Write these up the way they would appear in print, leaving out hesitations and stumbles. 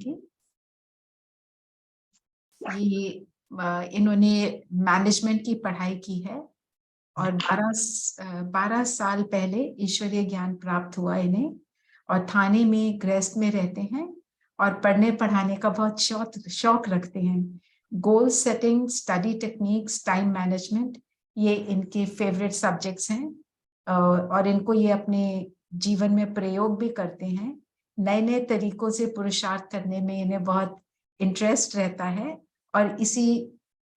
बताएंगे। ये इन्होंने मैनेजमेंट की पढ़ाई की है और 12 साल पहले ईश्वरीय ज्ञान प्राप्त हुआ इन्हें, और थाने में गृहस्थ में रहते हैं और पढ़ने पढ़ाने का बहुत शौक रखते हैं। Goal setting, study techniques, time management, ये इनके फेवरेट सब्जेक्ट्स हैं और इनको ये अपने जीवन में प्रयोग भी करते हैं। नए नए तरीकों से पुरुषार्थ करने में इन्हें बहुत इंटरेस्ट रहता है और इसी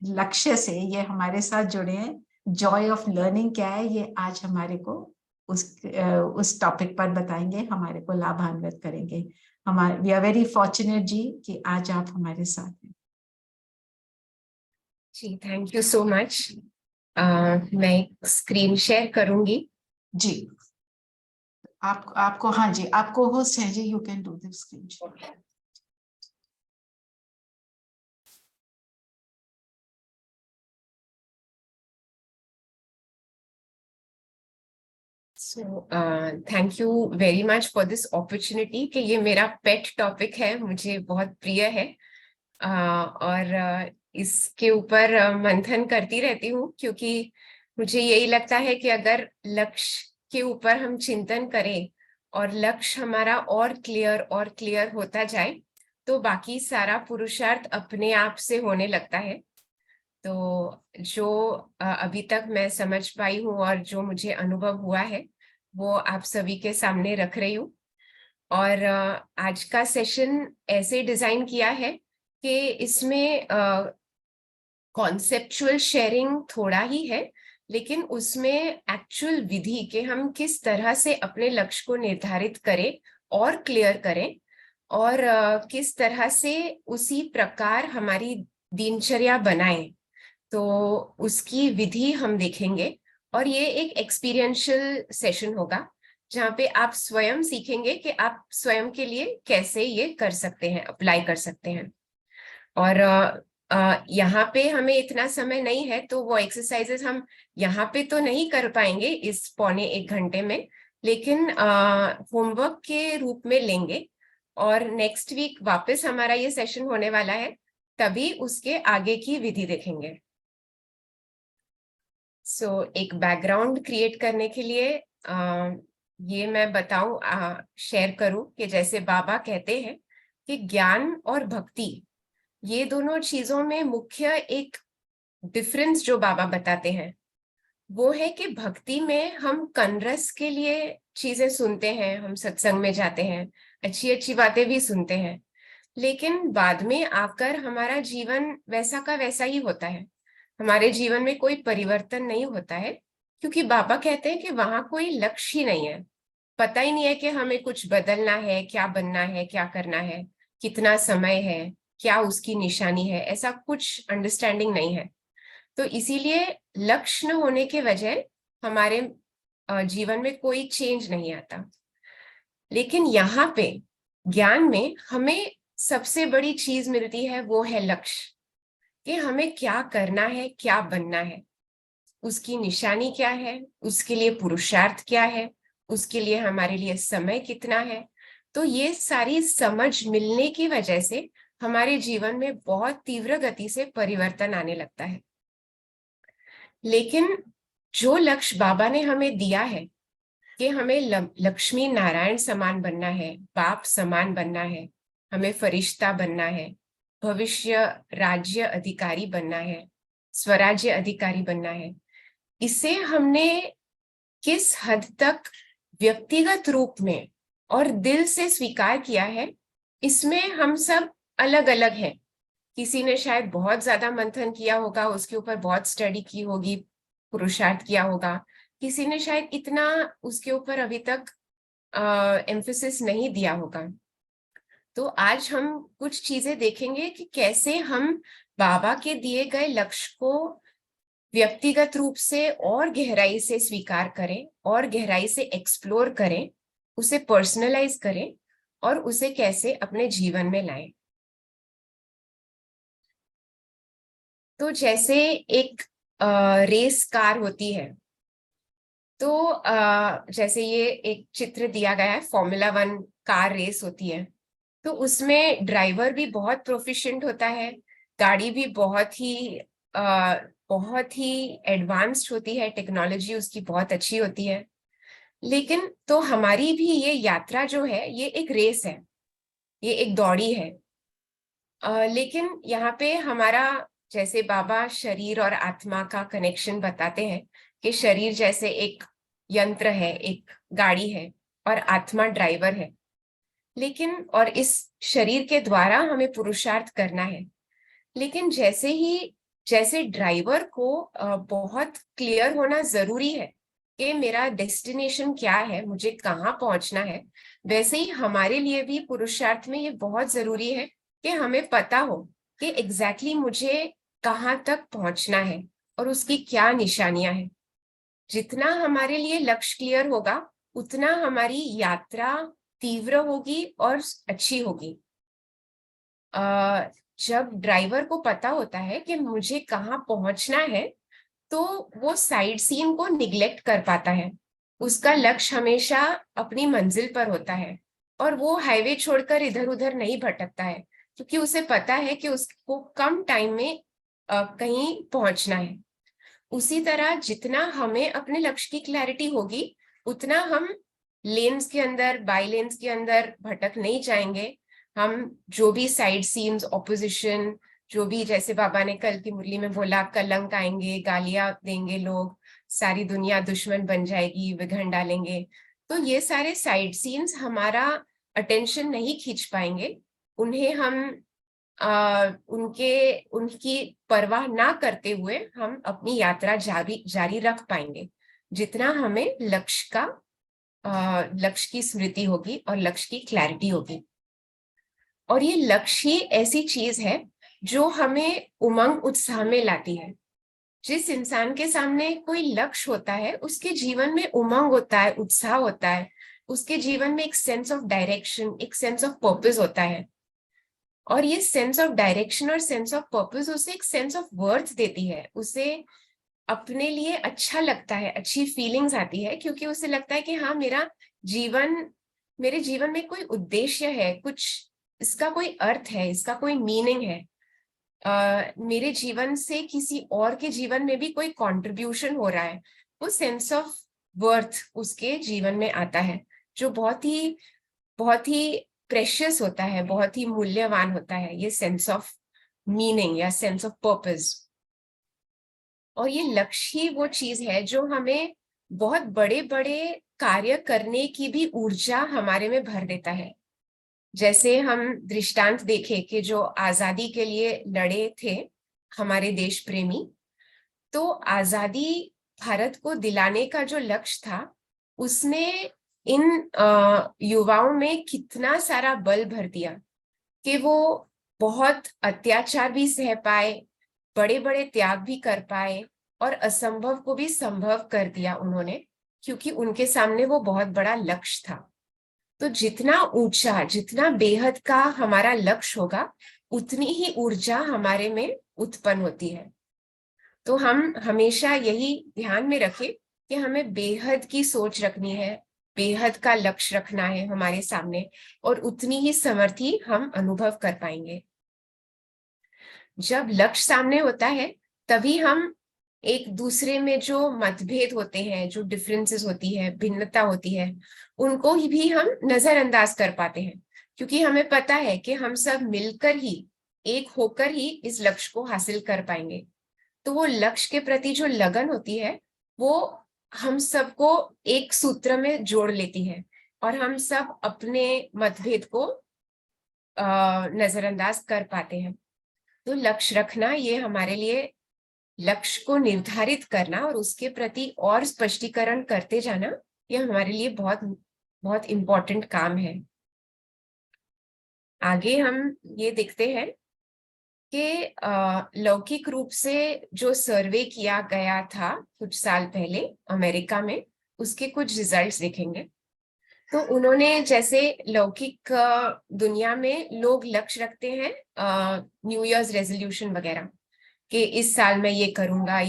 लक्ष्य से ये हमारे साथ जुड़े हैं। जॉय ऑफ लर्निंग क्या है, ये आज हमारे को उस टॉपिक पर बताएंगे, हमारे को लाभान्वित करेंगे। हमारे वी आर वेरी फॉर्चुनेट जी कि आज आप हमारे साथ हैं। जी, थैंक यू सो मच। मैं स्क्रीन शेयर करूंगी जी। आपको हाँ जी, आपको होस्ट है जी, you can do the screen share. Thank you very much for this opportunity कि ये मेरा पेट टॉपिक है, मुझे बहुत प्रिय है और इसके ऊपर मंथन करती रहती हूँ, क्योंकि मुझे यही लगता है कि अगर लक्ष्य के ऊपर हम चिंतन करें और लक्ष्य हमारा और क्लियर होता जाए तो बाकी सारा पुरुषार्थ अपने आप से होने लगता है। तो जो अभी तक मैं समझ पाई हूँ और जो मुझे अनुभव हुआ है वो आप सभी के सामने रख रही हूँ। और आज का सेशन ऐसे डिजाइन किया है कि इसमें कॉन्सेप्चुअल शेयरिंग थोड़ा ही है, लेकिन उसमें एक्चुअल विधि के हम किस तरह से अपने लक्ष्य को निर्धारित करें और क्लियर करें और किस तरह से उसी प्रकार हमारी दिनचर्या बनाएं, तो उसकी विधि हम देखेंगे। और ये एक एक्सपीरियंशियल सेशन होगा जहाँ पे आप स्वयं सीखेंगे कि आप स्वयं के लिए कैसे ये कर सकते हैं, अप्लाई कर सकते हैं। और यहाँ पे हमें इतना समय नहीं है तो वो एक्सरसाइजेस हम यहाँ पे तो नहीं कर पाएंगे इस 1.25 घंटे में, लेकिन होमवर्क के रूप में लेंगे और नेक्स्ट वीक वापस हमारा ये सेशन होने वाला है, तभी उसके आगे की विधि देखेंगे। एक बैकग्राउंड क्रिएट करने के लिए ये मैं बताऊं, शेयर करूं कि जैसे बाबा कहते हैं कि ज्ञान और भक्ति, ये दोनों चीजों में मुख्य एक डिफरेंस जो बाबा बताते हैं वो है कि भक्ति में हम कनरस के लिए चीजें सुनते हैं, हम सत्संग में जाते हैं, अच्छी अच्छी बातें भी सुनते हैं, लेकिन बाद में आकर हमारा जीवन वैसा का वैसा ही होता है, हमारे जीवन में कोई परिवर्तन नहीं होता है, क्योंकि बाबा कहते हैं कि वहां कोई लक्ष्य ही नहीं है। पता ही नहीं है कि हमें कुछ बदलना है, क्या बनना है, क्या करना है, कितना समय है, क्या उसकी निशानी है, ऐसा कुछ अंडरस्टैंडिंग नहीं है। तो इसीलिए लक्ष्य न होने के वजह हमारे जीवन में कोई चेंज नहीं आता। लेकिन यहाँ पे ज्ञान में हमें सबसे बड़ी चीज मिलती है, वो है लक्ष्य, कि हमें क्या करना है, क्या बनना है, उसकी निशानी क्या है, उसके लिए पुरुषार्थ क्या है, उसके लिए हमारे लिए समय कितना है। तो ये सारी समझ मिलने की वजह से हमारे जीवन में बहुत तीव्र गति से परिवर्तन आने लगता है। लेकिन जो लक्ष्य बाबा ने हमें दिया है कि हमें लक्ष्मी नारायण समान बनना है, बाप समान बनना है, हमें फरिश्ता बनना है, भविष्य राज्य अधिकारी बनना है, स्वराज्य अधिकारी बनना है, इसे हमने किस हद तक व्यक्तिगत रूप में और दिल से स्वीकार किया है, इसमें हम सब अलग अलग हैं। किसी ने शायद बहुत ज्यादा मंथन किया होगा, उसके ऊपर बहुत स्टडी की होगी, पुरुषार्थ किया होगा, किसी ने शायद इतना उसके ऊपर अभी तक एम्फेसिस नहीं दिया होगा। तो आज हम कुछ चीजें देखेंगे कि कैसे हम बाबा के दिए गए लक्ष्य को व्यक्तिगत रूप से और गहराई से स्वीकार करें और गहराई से एक्सप्लोर करें, उसे पर्सनलाइज करें और उसे कैसे अपने जीवन में लाएं। तो जैसे एक रेस कार होती है, तो जैसे ये एक चित्र दिया गया है, फॉर्मूला 1 कार रेस होती है, तो उसमें ड्राइवर भी बहुत प्रोफिशिएंट होता है, गाड़ी भी बहुत ही एडवांस्ड होती है, टेक्नोलॉजी उसकी बहुत अच्छी होती है। लेकिन तो हमारी भी ये यात्रा जो है ये एक रेस है, ये एक दौड़ी है। लेकिन यहाँ पे हमारा, जैसे बाबा शरीर और आत्मा का कनेक्शन बताते हैं कि शरीर जैसे एक यंत्र है, एक गाड़ी है, और आत्मा ड्राइवर है। लेकिन और इस शरीर के द्वारा हमें पुरुषार्थ करना है। लेकिन जैसे ड्राइवर को बहुत क्लियर होना जरूरी है कि मेरा डेस्टिनेशन क्या है, मुझे कहाँ पहुंचना है, वैसे ही हमारे लिए भी पुरुषार्थ में ये बहुत जरूरी है कि हमें पता हो कि एग्जैक्टली मुझे कहाँ तक पहुंचना है और उसकी क्या निशानियां हैं। जितना हमारे लिए लक्ष्य क्लियर होगा, उतना हमारी यात्रा तीव्र होगी और अच्छी होगी। जब ड्राइवर को पता होता है कि मुझे कहाँ पहुंचना है, तो वो साइड सीन को निग्लेक्ट कर पाता है। उसका लक्ष्य हमेशा अपनी मंजिल पर होता है और वो हाईवे छोड़कर इधर उधर नहीं भटकता है, क्योंकि उसे पता है कि उसको कम टाइम में कहीं पहुंचना है। उसी तरह जितना हमें अपने लक्ष्य की क्लैरिटी होगी, उतना हम लेन्स के अंदर, बाई लेन्स के अंदर भटक नहीं जाएंगे। हम जो भी साइड सीन्स, ऑपोजिशन, जो भी, जैसे बाबा ने कल की मुरली में बोला, कलंक आएंगे, गालियां देंगे लोग, सारी दुनिया दुश्मन बन जाएगी, विघन डालेंगे, तो ये सारे साइड सीन्स हमारा अटेंशन नहीं खींच पाएंगे। उन्हें हम उनकी परवाह ना करते हुए हम अपनी यात्रा जारी रख पाएंगे, जितना हमें लक्ष्य की स्मृति होगी और लक्ष्य की क्लैरिटी होगी। और ये लक्ष्य ही ऐसी चीज है जो हमें उमंग उत्साह में लाती है। जिस इंसान के सामने कोई लक्ष्य होता है, उसके जीवन में उमंग होता है, उत्साह होता है, उसके जीवन में एक सेंस ऑफ डायरेक्शन, एक सेंस ऑफ पर्पस होता है। और ये सेंस ऑफ डायरेक्शन और सेंस ऑफ पर्पस उसे एक सेंस ऑफ वर्थ देती है, उसे अपने लिए अच्छा लगता है, अच्छी फीलिंग्स आती है, क्योंकि उसे लगता है कि हाँ, मेरे जीवन में कोई उद्देश्य है, कुछ इसका कोई अर्थ है, इसका कोई मीनिंग है। मेरे जीवन से किसी और के जीवन में भी कोई कंट्रीब्यूशन हो रहा है। वो सेंस ऑफ वर्थ उसके जीवन में आता है, जो बहुत ही प्रेशियस होता है, बहुत ही मूल्यवान होता है, ये सेंस ऑफ मीनिंग या सेंस ऑफ पर्पस। और ये लक्ष्य ही वो चीज है जो हमें बहुत बड़े बड़े कार्य करने की भी ऊर्जा हमारे में भर देता है। जैसे हम दृष्टांत देखें कि जो आजादी के लिए लड़े थे हमारे देश प्रेमी, तो आजादी भारत को दिलाने का जो लक्ष्य था, उसने इन युवाओं में कितना सारा बल भर दिया कि वो बहुत अत्याचार भी सह पाए, बड़े बड़े त्याग भी कर पाए, और असंभव को भी संभव कर दिया उन्होंने, क्योंकि उनके सामने वो बहुत बड़ा लक्ष्य था। तो जितना ऊंचा, जितना बेहद का हमारा लक्ष्य होगा, उतनी ही ऊर्जा हमारे में उत्पन्न होती है। तो हम हमेशा यही ध्यान में रखें कि हमें बेहद की सोच रखनी है, बेहद का लक्ष्य रखना है हमारे सामने, और उतनी ही समर्थी हम अनुभव कर पाएंगे। जब लक्ष्य सामने होता है, तभी हम एक दूसरे में जो मतभेद होते हैं, जो डिफरेंसेस होती है, भिन्नता होती है, उनको ही भी हम नजरअंदाज कर पाते हैं, क्योंकि हमें पता है कि हम सब मिलकर ही, एक होकर ही इस लक्ष्य को हासिल कर पाएंगे। तो वो लक्ष्य के प्रति जो लगन होती है, वो हम सबको एक सूत्र में जोड़ लेती है, और हम सब अपने मतभेद को नजरअंदाज कर पाते हैं। तो लक्ष्य रखना, ये हमारे लिए, लक्ष्य को निर्धारित करना और उसके प्रति और स्पष्टीकरण करते जाना, ये हमारे लिए बहुत बहुत इम्पोर्टेंट काम है। आगे हम ये देखते हैं कि लौकिक रूप से जो सर्वे किया गया था कुछ साल पहले अमेरिका में, उसके कुछ रिजल्ट्स देखेंगे। तो उन्होंने, जैसे लौकिक दुनिया में लोग लक्ष्य रखते हैं, न्यू ईयर्स रेजोल्यूशन वगैरह, कि इस साल मैं ये करूंगा,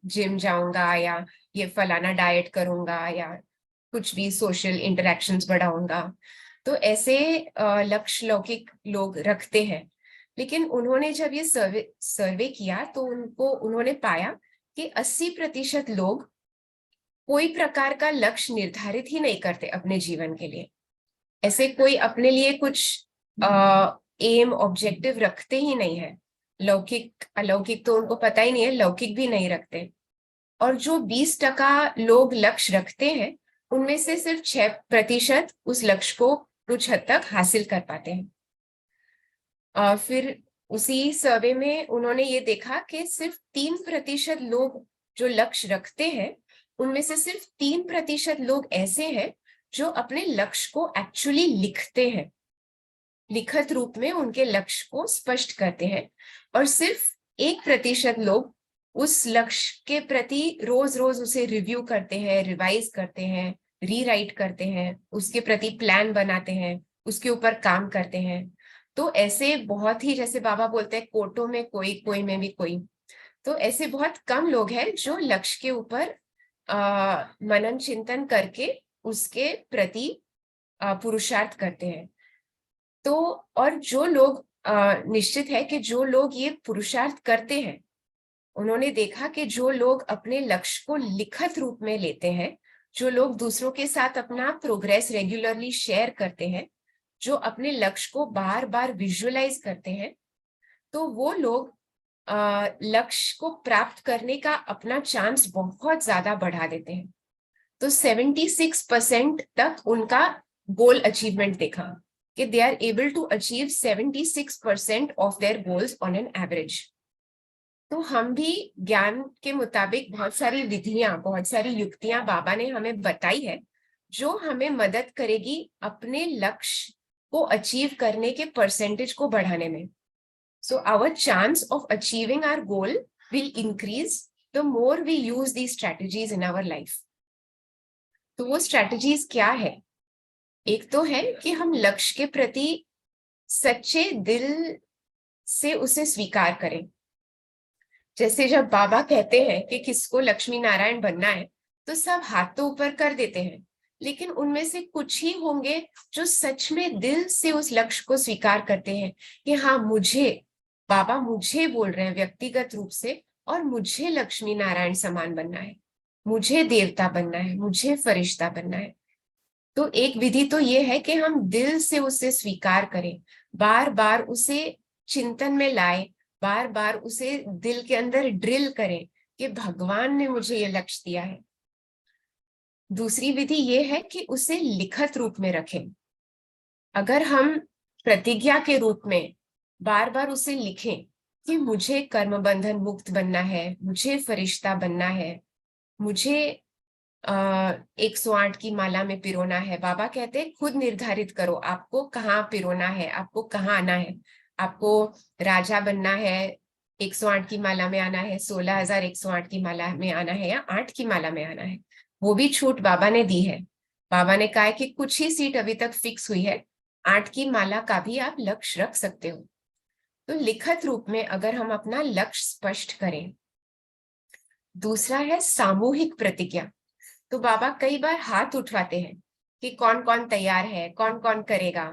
जिम जाऊंगा, या ये फलाना डाइट करूंगा, या कुछ भी सोशल इंटरेक्शंस बढ़ाऊंगा। तो ऐसे लक्ष्य लौकिक लोग रखते हैं, लेकिन उन्होंने जब ये सर्वे किया तो उन्होंने पाया कि 80% लोग कोई प्रकार का लक्ष्य निर्धारित ही नहीं करते अपने जीवन के लिए। ऐसे कोई अपने लिए कुछ एम ऑब्जेक्टिव रखते ही नहीं है। लौकिक अलौकिक तो उनको पता ही नहीं है, लौकिक भी नहीं रखते। और जो 20% लोग लक्ष्य रखते हैं, उनमें से सिर्फ 6% उस लक्ष्य को कुछ हद तक हासिल कर पाते हैं। फिर उसी सर्वे में उन्होंने ये देखा कि सिर्फ 3% लोग जो लक्ष्य रखते हैं, उनमें से सिर्फ 3% लोग ऐसे हैं जो अपने लक्ष्य को एक्चुअली लिखते हैं, लिखित रूप में उनके लक्ष्य को स्पष्ट करते हैं। और सिर्फ 1% लोग उस लक्ष्य के प्रति रोज रोज उसे रिव्यू करते हैं, रिवाइज करते हैं, रीराइट करते हैं, उसके प्रति प्लान बनाते हैं, उसके ऊपर काम करते हैं। तो ऐसे बहुत ही, जैसे बाबा बोलते हैं, कोटों में कोई, कोई में भी कोई। तो ऐसे बहुत कम लोग हैं जो लक्ष्य के ऊपर मनन चिंतन करके उसके प्रति पुरुषार्थ करते हैं। तो और जो लोग निश्चित है कि जो लोग ये पुरुषार्थ करते हैं, उन्होंने देखा कि जो लोग अपने लक्ष्य को लिखित रूप में लेते हैं, जो लोग दूसरों के साथ अपना प्रोग्रेस रेगुलरली शेयर करते हैं, जो अपने लक्ष्य को बार बार विजुअलाइज करते हैं, तो वो लोग लक्ष्य को प्राप्त करने का अपना चांस बहुत ज्यादा बढ़ा देते हैं। तो 76% तक उनका गोल अचीवमेंट देखा कि they are able to achieve 76% of their goals on an average. तो हम भी ज्ञान के मुताबिक बहुत सारी विधियां, बहुत सारी युक्तियां बाबा ने हमें बताई है, जो हमें मदद करेगी अपने लक्ष्य को अचीव करने के परसेंटेज को बढ़ाने में। So our chance of achieving our goal will increase the more we use these strategies in our life. तो वो strategies क्या है? एक तो है कि हम लक्ष्य के प्रति सच्चे दिल से उसे स्वीकार करें। जैसे जब बाबा कहते हैं कि किसको लक्ष्मी नारायण बनना है, तो सब हाथ तो ऊपर कर देते हैं, लेकिन उनमें से कुछ ही होंगे जो सच में दिल से उस लक्ष्य को स्वीकार करते हैं कि हाँ, बाबा मुझे बोल रहे हैं व्यक्तिगत रूप से, और मुझे लक्ष्मी नारायण समान बनना है, मुझे देवता बनना है, मुझे फरिश्ता बनना है। तो एक विधि तो ये है कि हम दिल से उसे स्वीकार करें, बार बार उसे चिंतन में लाए, बार बार उसे दिल के अंदर ड्रिल करें कि भगवान ने मुझे ये लक्ष्य दिया है। दूसरी विधि ये है कि उसे लिखित रूप में रखें। अगर हम प्रतिज्ञा के रूप में बार बार उसे लिखें कि मुझे कर्म बंधन मुक्त बनना है, मुझे फरिश्ता बनना है, मुझे 108 की माला में पिरोना है। बाबा कहते हैं खुद निर्धारित करो आपको कहाँ पिरोना है, आपको कहाँ आना है। आपको राजा बनना है, 108 की माला में आना है, 16,108 की माला में आना है, या 8 की माला में आना है, वो भी छूट बाबा ने दी है। बाबा ने कहा है कि कुछ ही सीट अभी तक फिक्स हुई है, 8 की माला का भी आप लक्ष्य रख सकते हो। तो लिखित रूप में अगर हम अपना लक्ष्य स्पष्ट करें। दूसरा है सामूहिक प्रतिज्ञा। तो बाबा कई बार हाथ उठवाते हैं कि कौन कौन तैयार है, कौन कौन करेगा।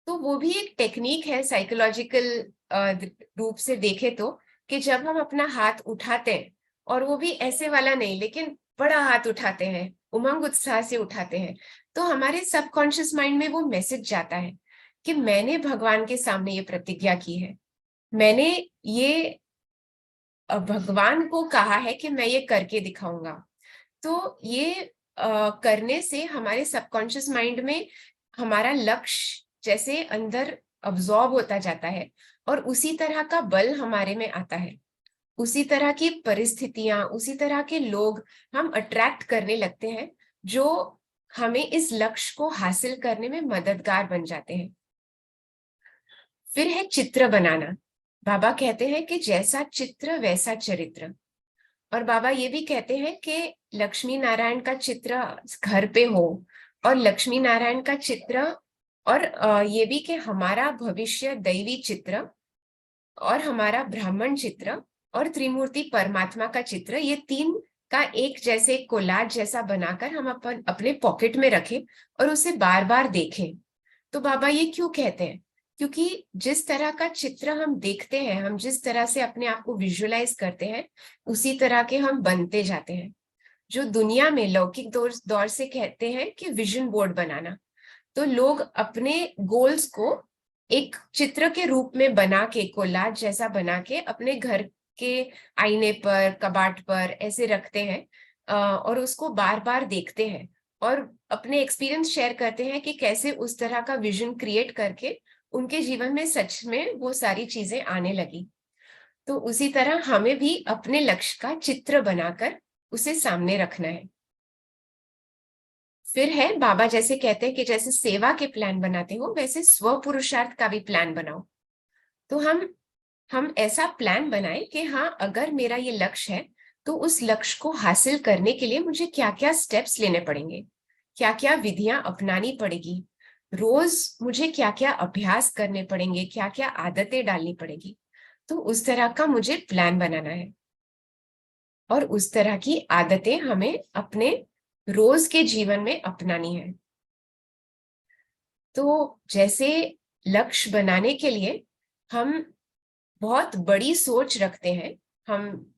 तो वो भी एक टेक्निक है साइकोलॉजिकल रूप से देखे तो, कि जब हम अपना हाथ उठाते हैं, और वो भी ऐसे वाला नहीं, लेकिन बड़ा हाथ उठाते हैं, उमंग उत्साह से उठाते हैं, तो हमारे सबकॉन्शियस माइंड में वो मैसेज जाता है कि मैंने भगवान के सामने ये प्रतिज्ञा की है, मैंने ये भगवान को कहा है कि मैं ये करके दिखाऊंगा। तो ये करने से हमारे सबकॉन्शियस माइंड में हमारा लक्ष्य जैसे अंदर अब्सॉर्ब होता जाता है, और उसी तरह का बल हमारे में आता है, उसी तरह की परिस्थितियां, उसी तरह के लोग हम अट्रैक्ट करने लगते हैं, जो हमें इस लक्ष्य को हासिल करने में मददगार बन जाते हैं। फिर है चित्र बनाना। बाबा कहते हैं कि जैसा चित्र वैसा चरित्र। और बाबा ये भी कहते हैं कि लक्ष्मी नारायण का चित्र घर पे हो, और लक्ष्मी नारायण का चित्र, और ये भी कि हमारा भविष्य दैवी चित्र, और हमारा ब्राह्मण चित्र, और त्रिमूर्ति परमात्मा का चित्र, ये तीन का एक जैसे कोलाज जैसा बनाकर हम अपने पॉकेट में रखें और उसे बार बार देखें। तो बाबा ये क्यों कहते हैं? क्योंकि जिस तरह का चित्र हम देखते हैं, हम जिस तरह से अपने आप को विजुअलाइज करते हैं, उसी तरह के हम बनते जाते हैं। जो दुनिया में लौकिक दौर से कहते हैं कि विजन बोर्ड बनाना, तो लोग अपने गोल्स को एक चित्र के रूप में बना के, कोलाज जैसा बना के अपने घर के आईने पर, कबाट पर ऐसे रखते हैं, और उसको बार बार देखते हैं और अपने एक्सपीरियंस शेयर करते हैं कि कैसे उस तरह का विजन क्रिएट करके उनके जीवन में सच में वो सारी चीजें आने लगी। तो उसी तरह हमें भी अपने लक्ष्य का चित्र बनाकर उसे सामने रखना है। फिर है, बाबा जैसे कहते हैं कि जैसे सेवा के प्लान बनाते हो, वैसे स्व पुरुषार्थ का भी प्लान बनाओ। तो हम ऐसा प्लान बनाएं कि हाँ, अगर मेरा ये लक्ष्य है तो उस लक्ष्य को हासिल करने के लिए मुझे क्या क्या स्टेप्स लेने पड़ेंगे, क्या क्या विधियां अपनानी पड़ेगी, रोज मुझे क्या क्या अभ्यास करने पड़ेंगे, क्या क्या आदतें डालनी पड़ेगी। तो उस तरह का मुझे प्लान बनाना है और उस तरह की आदतें हमें अपने रोज के जीवन में अपनानी है। तो जैसे लक्ष्य बनाने के लिए हम बहुत बड़ी सोच रखते हैं, हम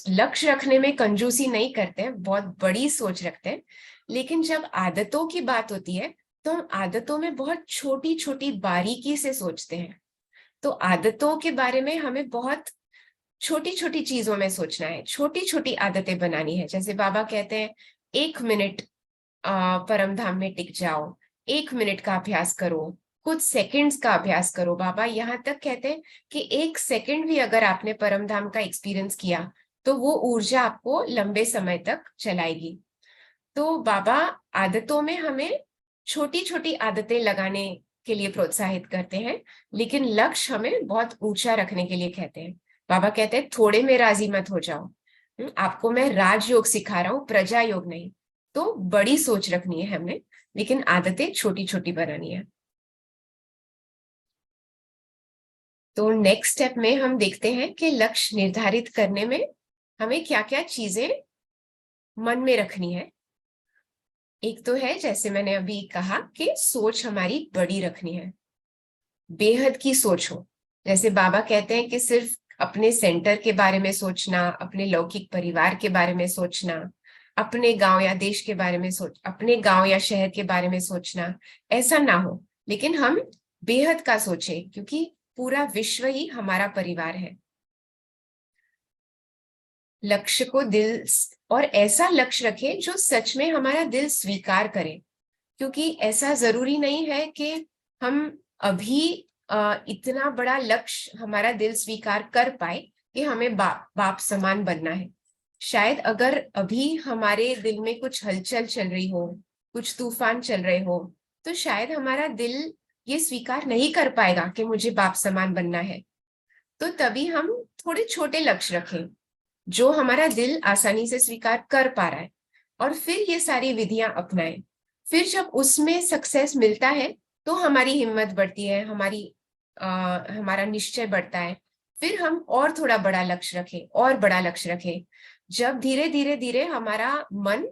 लक्ष्य रखने में कंजूसी नहीं करते हैं, बहुत बड़ी सोच रखते हैं, लेकिन जब आदतों की बात होती है तो हम आदतों में बहुत छोटी छोटी बारीकी से सोचते हैं। तो आदतों के बारे में हमें बहुत छोटी छोटी चीजों में सोचना है, छोटी छोटी आदतें बनानी है। जैसे बाबा कहते हैं 1 मिनट परम धाम में टिक जाओ, 1 मिनट का अभ्यास करो, कुछ सेकंड्स का अभ्यास करो। बाबा यहाँ तक कहते हैं कि 1 सेकंड भी अगर आपने परम धाम का एक्सपीरियंस किया तो वो ऊर्जा आपको लंबे समय तक चलाएगी। तो बाबा आदतों में हमें छोटी छोटी आदतें लगाने के लिए प्रोत्साहित करते हैं, लेकिन लक्ष्य हमें बहुत ऊंचा रखने के लिए कहते हैं। बाबा कहते हैं थोड़े में राजी मत हो जाओ, आपको मैं राजयोग सिखा रहा हूँ, प्रजा योग नहीं। तो बड़ी सोच रखनी है हमें, लेकिन आदतें छोटी छोटी बनानी है। तो नेक्स्ट स्टेप में हम देखते हैं कि लक्ष्य निर्धारित करने में हमें क्या क्या चीजें मन में रखनी है। एक तो है, जैसे मैंने अभी कहा, कि सोच हमारी बड़ी रखनी है, बेहद की सोच हो। जैसे बाबा कहते हैं कि सिर्फ अपने सेंटर के बारे में सोचना, अपने लौकिक परिवार के बारे में सोचना, अपने गांव या देश के बारे में अपने गांव या शहर के बारे में सोचना, ऐसा ना हो, लेकिन हम बेहद का सोचें, क्योंकि पूरा विश्व ही हमारा परिवार है। लक्ष्य को दिल और ऐसा लक्ष्य रखें जो सच में हमारा दिल स्वीकार करे, क्योंकि ऐसा जरूरी नहीं है कि हम अभी इतना बड़ा लक्ष्य हमारा दिल स्वीकार कर पाए कि हमें बाप समान बनना है। शायद अगर अभी हमारे दिल में कुछ हलचल चल रही हो, कुछ तूफान चल रहे हो, तो शायद हमारा दिल ये स्वीकार नहीं कर पाएगा कि मुझे बाप समान बनना है। तो तभी हम थोड़े छोटे लक्ष्य रखें जो हमारा दिल आसानी से स्वीकार कर पा रहा है, और फिर ये सारी विधियां अपनाएं। फिर जब उसमें सक्सेस मिलता है तो हमारी हिम्मत बढ़ती है, हमारा निश्चय बढ़ता है। फिर हम और थोड़ा बड़ा लक्ष्य रखें, और बड़ा लक्ष्य रखें। जब धीरे धीरे धीरे हमारा मन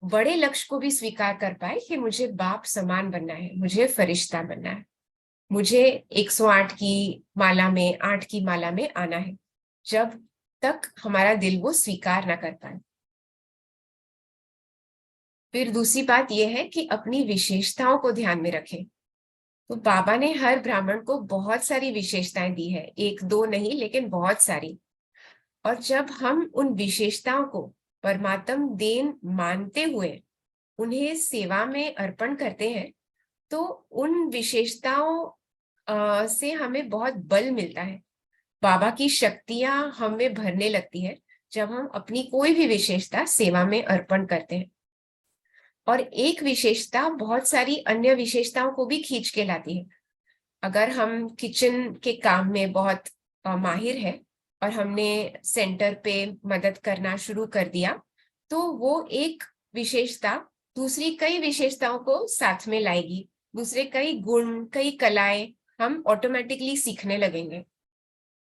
बड़े लक्ष्य को भी स्वीकार कर पाए कि मुझे बाप समान बनना है, मुझे फरिश्ता बनना है, मुझे 108 की माला में, 8 की माला में आना है, जब तक हमारा दिल वो स्वीकार ना कर पाए। फिर दूसरी बात यह है कि अपनी विशेषताओं को ध्यान में रखें। तो बाबा ने हर ब्राह्मण को बहुत सारी विशेषताएं दी है, एक दो नहीं लेकिन बहुत सारी। और जब हम उन विशेषताओं को परमात्म देन मानते हुए उन्हें सेवा में अर्पण करते हैं, तो उन विशेषताओं से हमें बहुत बल मिलता है। बाबा की शक्तियां हमें भरने लगती है जब हम अपनी कोई भी विशेषता सेवा में अर्पण करते हैं। और एक विशेषता बहुत सारी अन्य विशेषताओं को भी खींच के लाती है। अगर हम किचन के काम में बहुत माहिर है और हमने सेंटर पे मदद करना शुरू कर दिया, तो वो एक विशेषता दूसरी कई विशेषताओं को साथ में लाएगी, दूसरे कई गुण, कई कलाएं हम ऑटोमेटिकली सीखने लगेंगे।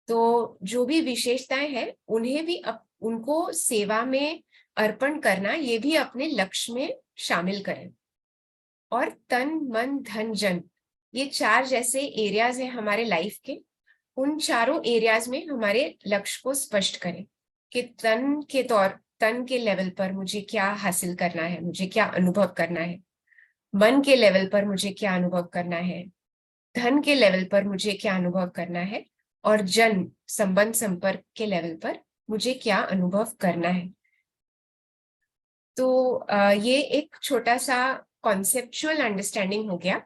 तो जो भी विशेषताएं हैं उन्हें भी उनको सेवा में अर्पण करना, ये भी अपने लक्ष्य में शामिल करें। और तन मन धन जन, ये 4 जैसे एरियाज है हमारे लाइफ के, उन चारों एरियाज में हमारे लक्ष्य को स्पष्ट करें कि तन के लेवल पर मुझे क्या हासिल करना है, मुझे क्या अनुभव करना है, मन के लेवल पर मुझे क्या अनुभव करना है, धन के लेवल पर मुझे क्या अनुभव करना है, और जन संबंध संपर्क के लेवल पर मुझे क्या अनुभव करना है। तो ये एक छोटा सा कॉन्सेप्चुअल अंडरस्टैंडिंग हो गया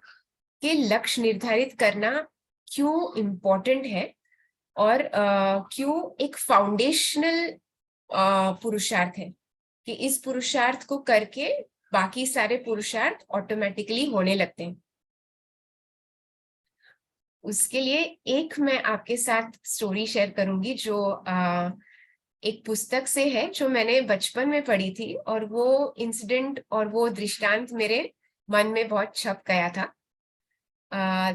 कि लक्ष्य निर्धारित करना क्यों इम्पोर्टेंट है, और क्यों एक फाउंडेशनल पुरुषार्थ है कि इस पुरुषार्थ को करके बाकी सारे पुरुषार्थ ऑटोमेटिकली होने लगते हैं। उसके लिए एक मैं आपके साथ स्टोरी शेयर करूंगी जो एक पुस्तक से है जो मैंने बचपन में पढ़ी थी, और वो इंसिडेंट और वो दृष्टांत मेरे मन में बहुत छप गया था।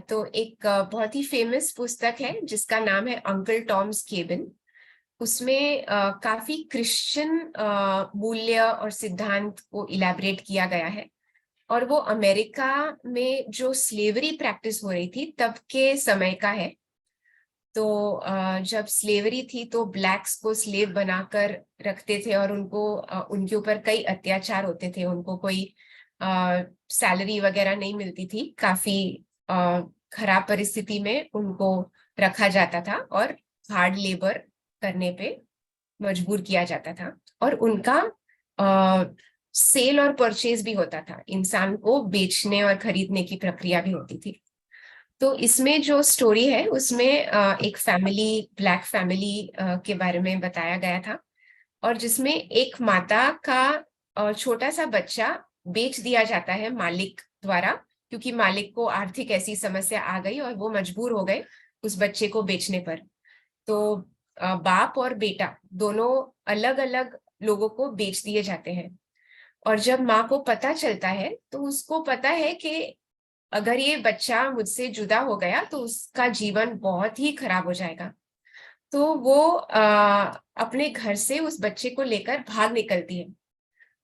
तो एक बहुत ही फेमस पुस्तक है जिसका नाम है अंकल टॉम्स केबिन। उसमें काफी क्रिश्चियन मूल्य और सिद्धांत को इलैबोरेट किया गया है, और वो अमेरिका में जो स्लेवरी प्रैक्टिस हो रही थी तब के समय का है। तो जब स्लेवरी थी तो ब्लैक्स को स्लेव बनाकर रखते थे, और उनको उनके ऊपर कई अत्याचार होते थे, उनको कोई सैलरी वगैरह नहीं मिलती थी, काफी खराब परिस्थिति में उनको रखा जाता था और हार्ड लेबर करने पे मजबूर किया जाता था, और उनका सेल और परचेज भी होता था, इंसान को बेचने और खरीदने की प्रक्रिया भी होती थी। तो इसमें जो स्टोरी है उसमें एक फैमिली, ब्लैक फैमिली के बारे में बताया गया था, और जिसमें एक माता का छोटा सा बच्चा बेच दिया जाता है मालिक द्वारा, क्योंकि मालिक को आर्थिक ऐसी समस्या आ गई और वो मजबूर हो गए उस बच्चे को बेचने पर। तो बाप और बेटा दोनों अलग अलग लोगों को बेच दिए जाते हैं, और जब माँ को पता चलता है तो उसको पता है कि अगर ये बच्चा मुझसे जुदा हो गया तो उसका जीवन बहुत ही खराब हो जाएगा। तो वो अपने घर से उस बच्चे को लेकर भाग निकलती है,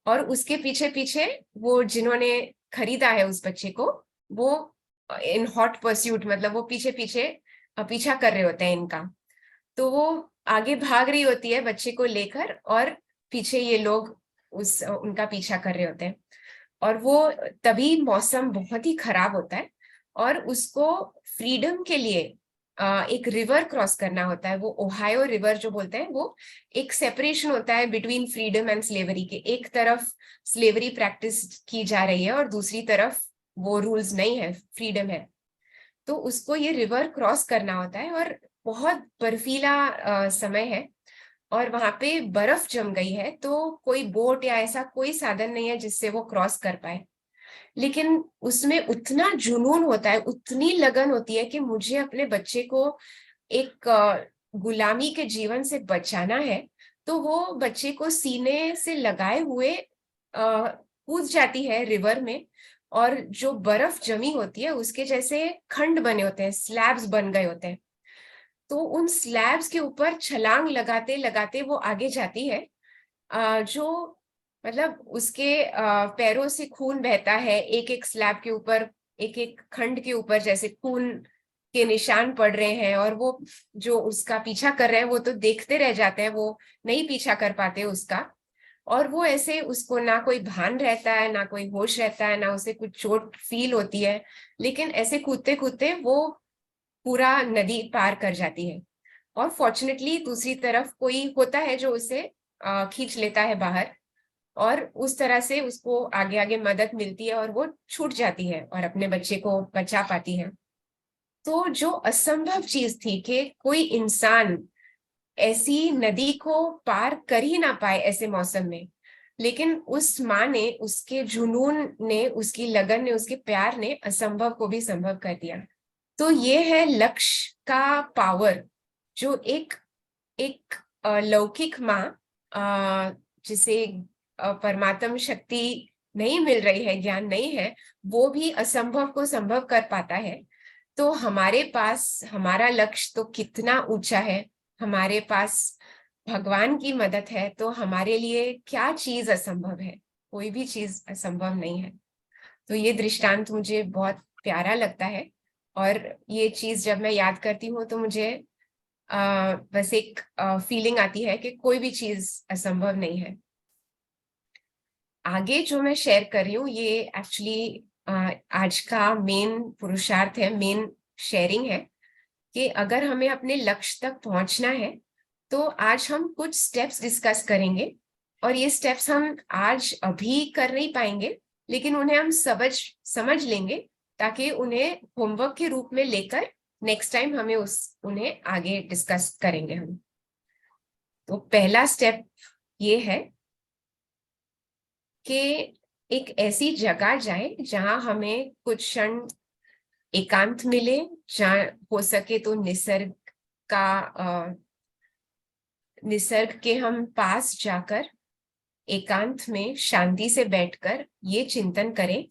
और उसके पीछे पीछे वो जिन्होंने खरीदा है उस बच्चे को, वो इन हॉट परस्यूट, मतलब वो पीछे पीछे पीछा कर रहे होते हैं इनका। तो वो आगे भाग रही होती है बच्चे को लेकर, और पीछे ये लोग उनका पीछा कर रहे होते हैं, और वो तभी मौसम बहुत ही खराब होता है, और उसको फ्रीडम के लिए एक रिवर क्रॉस करना होता है। वो ओहायो रिवर जो बोलते हैं, वो एक सेपरेशन होता है बिटवीन फ्रीडम एंड स्लेवरी के। एक तरफ स्लेवरी प्रैक्टिस की जा रही है और दूसरी तरफ वो रूल्स नहीं है, फ्रीडम है। तो उसको ये रिवर क्रॉस करना होता है, और बहुत बर्फीला समय है, और वहां पे बर्फ जम गई है, तो कोई बोट या ऐसा कोई साधन नहीं है जिससे वो क्रॉस कर पाए। लेकिन उसमें उतना जुनून होता है, उतनी लगन होती है कि मुझे अपने बच्चे को एक गुलामी के जीवन से बचाना है। तो वो बच्चे को सीने से लगाए हुए कूद जाती है रिवर में, और जो बर्फ जमी होती है उसके जैसे खंड बने होते हैं, स्लैब्स बन गए होते हैं। तो उन स्लैब्स के ऊपर छलांग लगाते लगाते वो आगे जाती है, जो मतलब उसके पैरों से खून बहता है, एक एक स्लैब के ऊपर, एक एक खंड के ऊपर जैसे खून के निशान पड़ रहे हैं, और वो जो उसका पीछा कर रहे हैं वो तो देखते रह जाते हैं, वो नहीं पीछा कर पाते उसका। और वो ऐसे, उसको ना कोई भान रहता है, ना कोई होश रहता है, ना उसे कुछ चोट फील होती है, लेकिन ऐसे कूदते कूदते वो पूरा नदी पार कर जाती है। और फॉर्चुनेटली दूसरी तरफ कोई होता है जो उसे खींच लेता है बाहर, और उस तरह से उसको आगे आगे मदद मिलती है, और वो छूट जाती है और अपने बच्चे को बचा पाती है। तो जो असंभव चीज थी कि कोई इंसान ऐसी नदी को पार कर ही ना पाए ऐसे मौसम में, लेकिन उस माँ ने, उसके जुनून ने, उसकी लगन ने, उसके प्यार ने असंभव को भी संभव कर दिया। तो ये है लक्ष्य का पावर, जो एक एक लौकिक माँ, जिसे परमात्म शक्ति नहीं मिल रही है, ज्ञान नहीं है, वो भी असंभव को संभव कर पाता है। तो हमारे पास हमारा लक्ष्य तो कितना ऊंचा है, हमारे पास भगवान की मदद है, तो हमारे लिए क्या चीज असंभव है? कोई भी चीज असंभव नहीं है। तो ये दृष्टांत मुझे बहुत प्यारा लगता है, और ये चीज जब मैं याद करती हूँ तो मुझे बस एक फीलिंग आती है कि कोई भी चीज असंभव नहीं है। आगे जो मैं शेयर कर रही हूँ ये एक्चुअली आज का मेन पुरुषार्थ है, मेन शेयरिंग है कि अगर हमें अपने लक्ष्य तक पहुंचना है तो आज हम कुछ स्टेप्स डिस्कस करेंगे, और ये स्टेप्स हम आज अभी कर नहीं पाएंगे, लेकिन उन्हें हम समझ लेंगे ताकि उन्हें होमवर्क के रूप में लेकर नेक्स्ट टाइम हमें उन्हें आगे डिस्कस करेंगे हम। तो पहला स्टेप ये है कि एक ऐसी जगह जाए जहां हमें कुछ क्षण एकांत मिले, जहां हो सके तो निसर्ग के हम पास जाकर एकांत में शांति से बैठकर ये चिंतन करें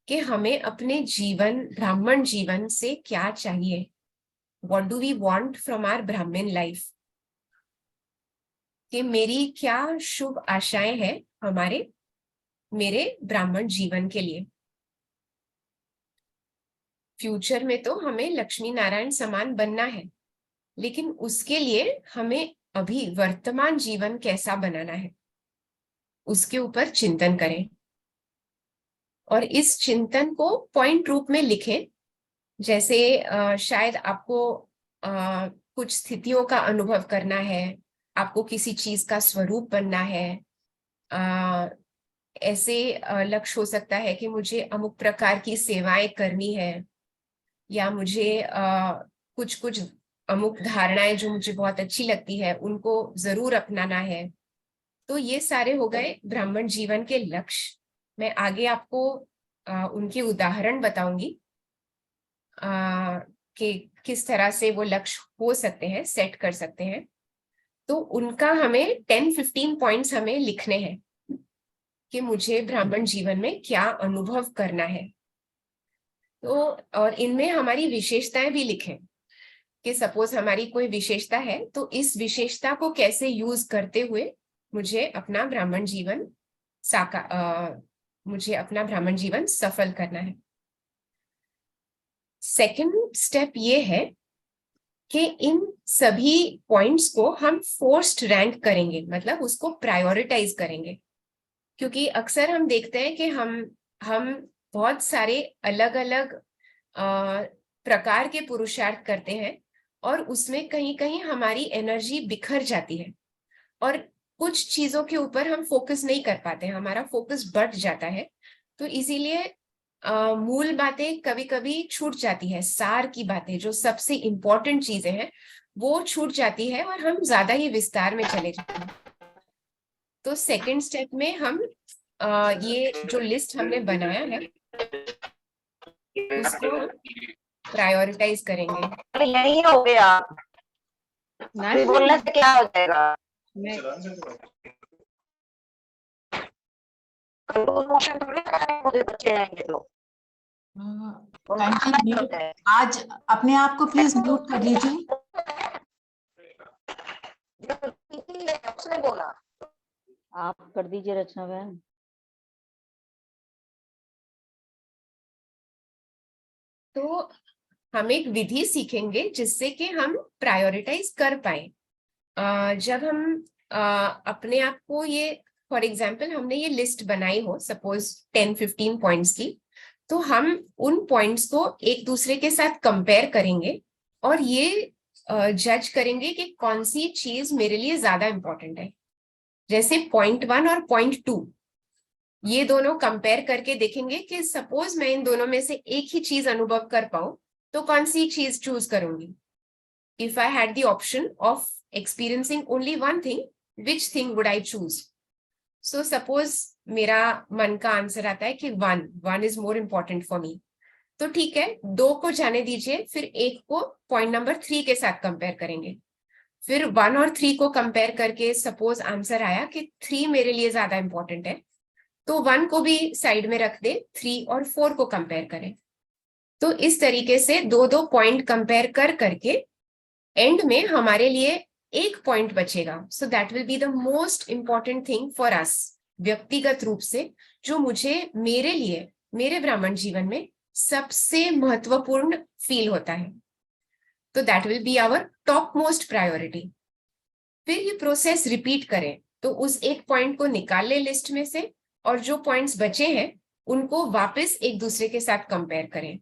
कि हमें अपने जीवन, ब्राह्मण जीवन से क्या चाहिए। What do we want from our Brahmin life, कि मेरी क्या शुभ आशाएं हैं मेरे ब्राह्मण जीवन के लिए। फ्यूचर में तो हमें लक्ष्मी नारायण समान बनना है, लेकिन उसके लिए हमें अभी वर्तमान जीवन कैसा बनाना है उसके ऊपर चिंतन करें, और इस चिंतन को पॉइंट रूप में लिखें। जैसे शायद आपको कुछ स्थितियों का अनुभव करना है, आपको किसी चीज का स्वरूप बनना है, ऐसे लक्ष्य हो सकता है कि मुझे अमुक प्रकार की सेवाएं करनी है, या मुझे कुछ कुछ अमुक धारणाएं जो मुझे बहुत अच्छी लगती है उनको जरूर अपनाना है। तो ये सारे हो गए ब्राह्मण जीवन के लक्ष्य। मैं आगे आपको उनके उदाहरण बताऊंगी कि किस तरह से वो लक्ष्य हो सकते हैं, सेट कर सकते हैं। तो उनका हमें 10-15 पॉइंट्स हमें लिखने हैं कि मुझे ब्राह्मण जीवन में क्या अनुभव करना है। तो और इनमें हमारी विशेषताएं भी लिखें कि सपोज हमारी कोई विशेषता है तो इस विशेषता को कैसे यूज करते हुए मुझे अपना ब्राह्मण जीवन सफल करना है। सेकंड स्टेप ये है कि इन सभी पॉइंट्स को हम फोर्स्ड रैंक करेंगे, मतलब उसको प्रायोरिटाइज करेंगे, क्योंकि अक्सर हम देखते हैं कि हम बहुत सारे अलग अलग प्रकार के पुरुषार्थ करते हैं और उसमें कहीं कहीं हमारी एनर्जी बिखर जाती है और कुछ चीजों के ऊपर हम फोकस नहीं कर पाते, हमारा फोकस बढ़ जाता है। तो इसीलिए मूल बातें कभी कभी छूट जाती है, सार की बातें जो सबसे इंपॉर्टेंट चीजें हैं वो छूट जाती है और हम ज्यादा ही विस्तार में चले जाते हैं। तो सेकंड स्टेप में हम ये जो लिस्ट हमने बनाया है उसको प्रायोरिटाइज करेंगे। यही हो गया, बोलने से क्या हो जाएगा? मुझे बच्चे आएंगे तो आज अपने आप को प्लीज म्यूट कर लीजिए। उसने बोला आप कर दीजिए रचना बहन। तो हम एक विधि सीखेंगे जिससे कि हम प्रायोरिटाइज कर पाए। जब हम अपने आप को ये, फॉर एग्जाम्पल हमने ये लिस्ट बनाई हो सपोज 10-15 पॉइंट्स की, तो हम उन पॉइंट्स को एक दूसरे के साथ कंपेयर करेंगे और ये जज करेंगे कि कौन सी चीज मेरे लिए ज्यादा इंपॉर्टेंट है। जैसे पॉइंट 1 और पॉइंट 2 ये दोनों कंपेयर करके देखेंगे कि सपोज मैं इन दोनों में से एक ही चीज अनुभव कर पाऊं तो कौन सी चीज चूज करूंगी। If I had the option of experiencing only one thing, which thing would I choose? So suppose मेरा मन का आंसर आता है कि one is more important for me, तो ठीक है, 2 को जाने दीजिए, फिर 1 को पॉइंट नंबर 3 के साथ कंपेयर करेंगे। फिर 1 और 3 को कंपेयर करके सपोज आंसर आया कि 3 मेरे लिए ज्यादा इंपॉर्टेंट है, तो 1 को भी साइड में रख दे, 3 और 4 को कंपेयर करें। तो इस तरीके से 2-2 पॉइंट कंपेयर कर करके एंड में हमारे लिए एक पॉइंट बचेगा। So that will be the most important thing for us, व्यक्तिगत रूप से, जो मुझे मेरे लिए मेरे ब्राह्मण जीवन में सबसे महत्वपूर्ण फील होता है। तो that will be our top most priority. फिर ये प्रोसेस रिपीट करें, तो उस एक पॉइंट को निकाल ले लिस्ट में से, और जो पॉइंट्स बचे हैं उनको वापस एक दूसरे के साथ कंपेयर करें,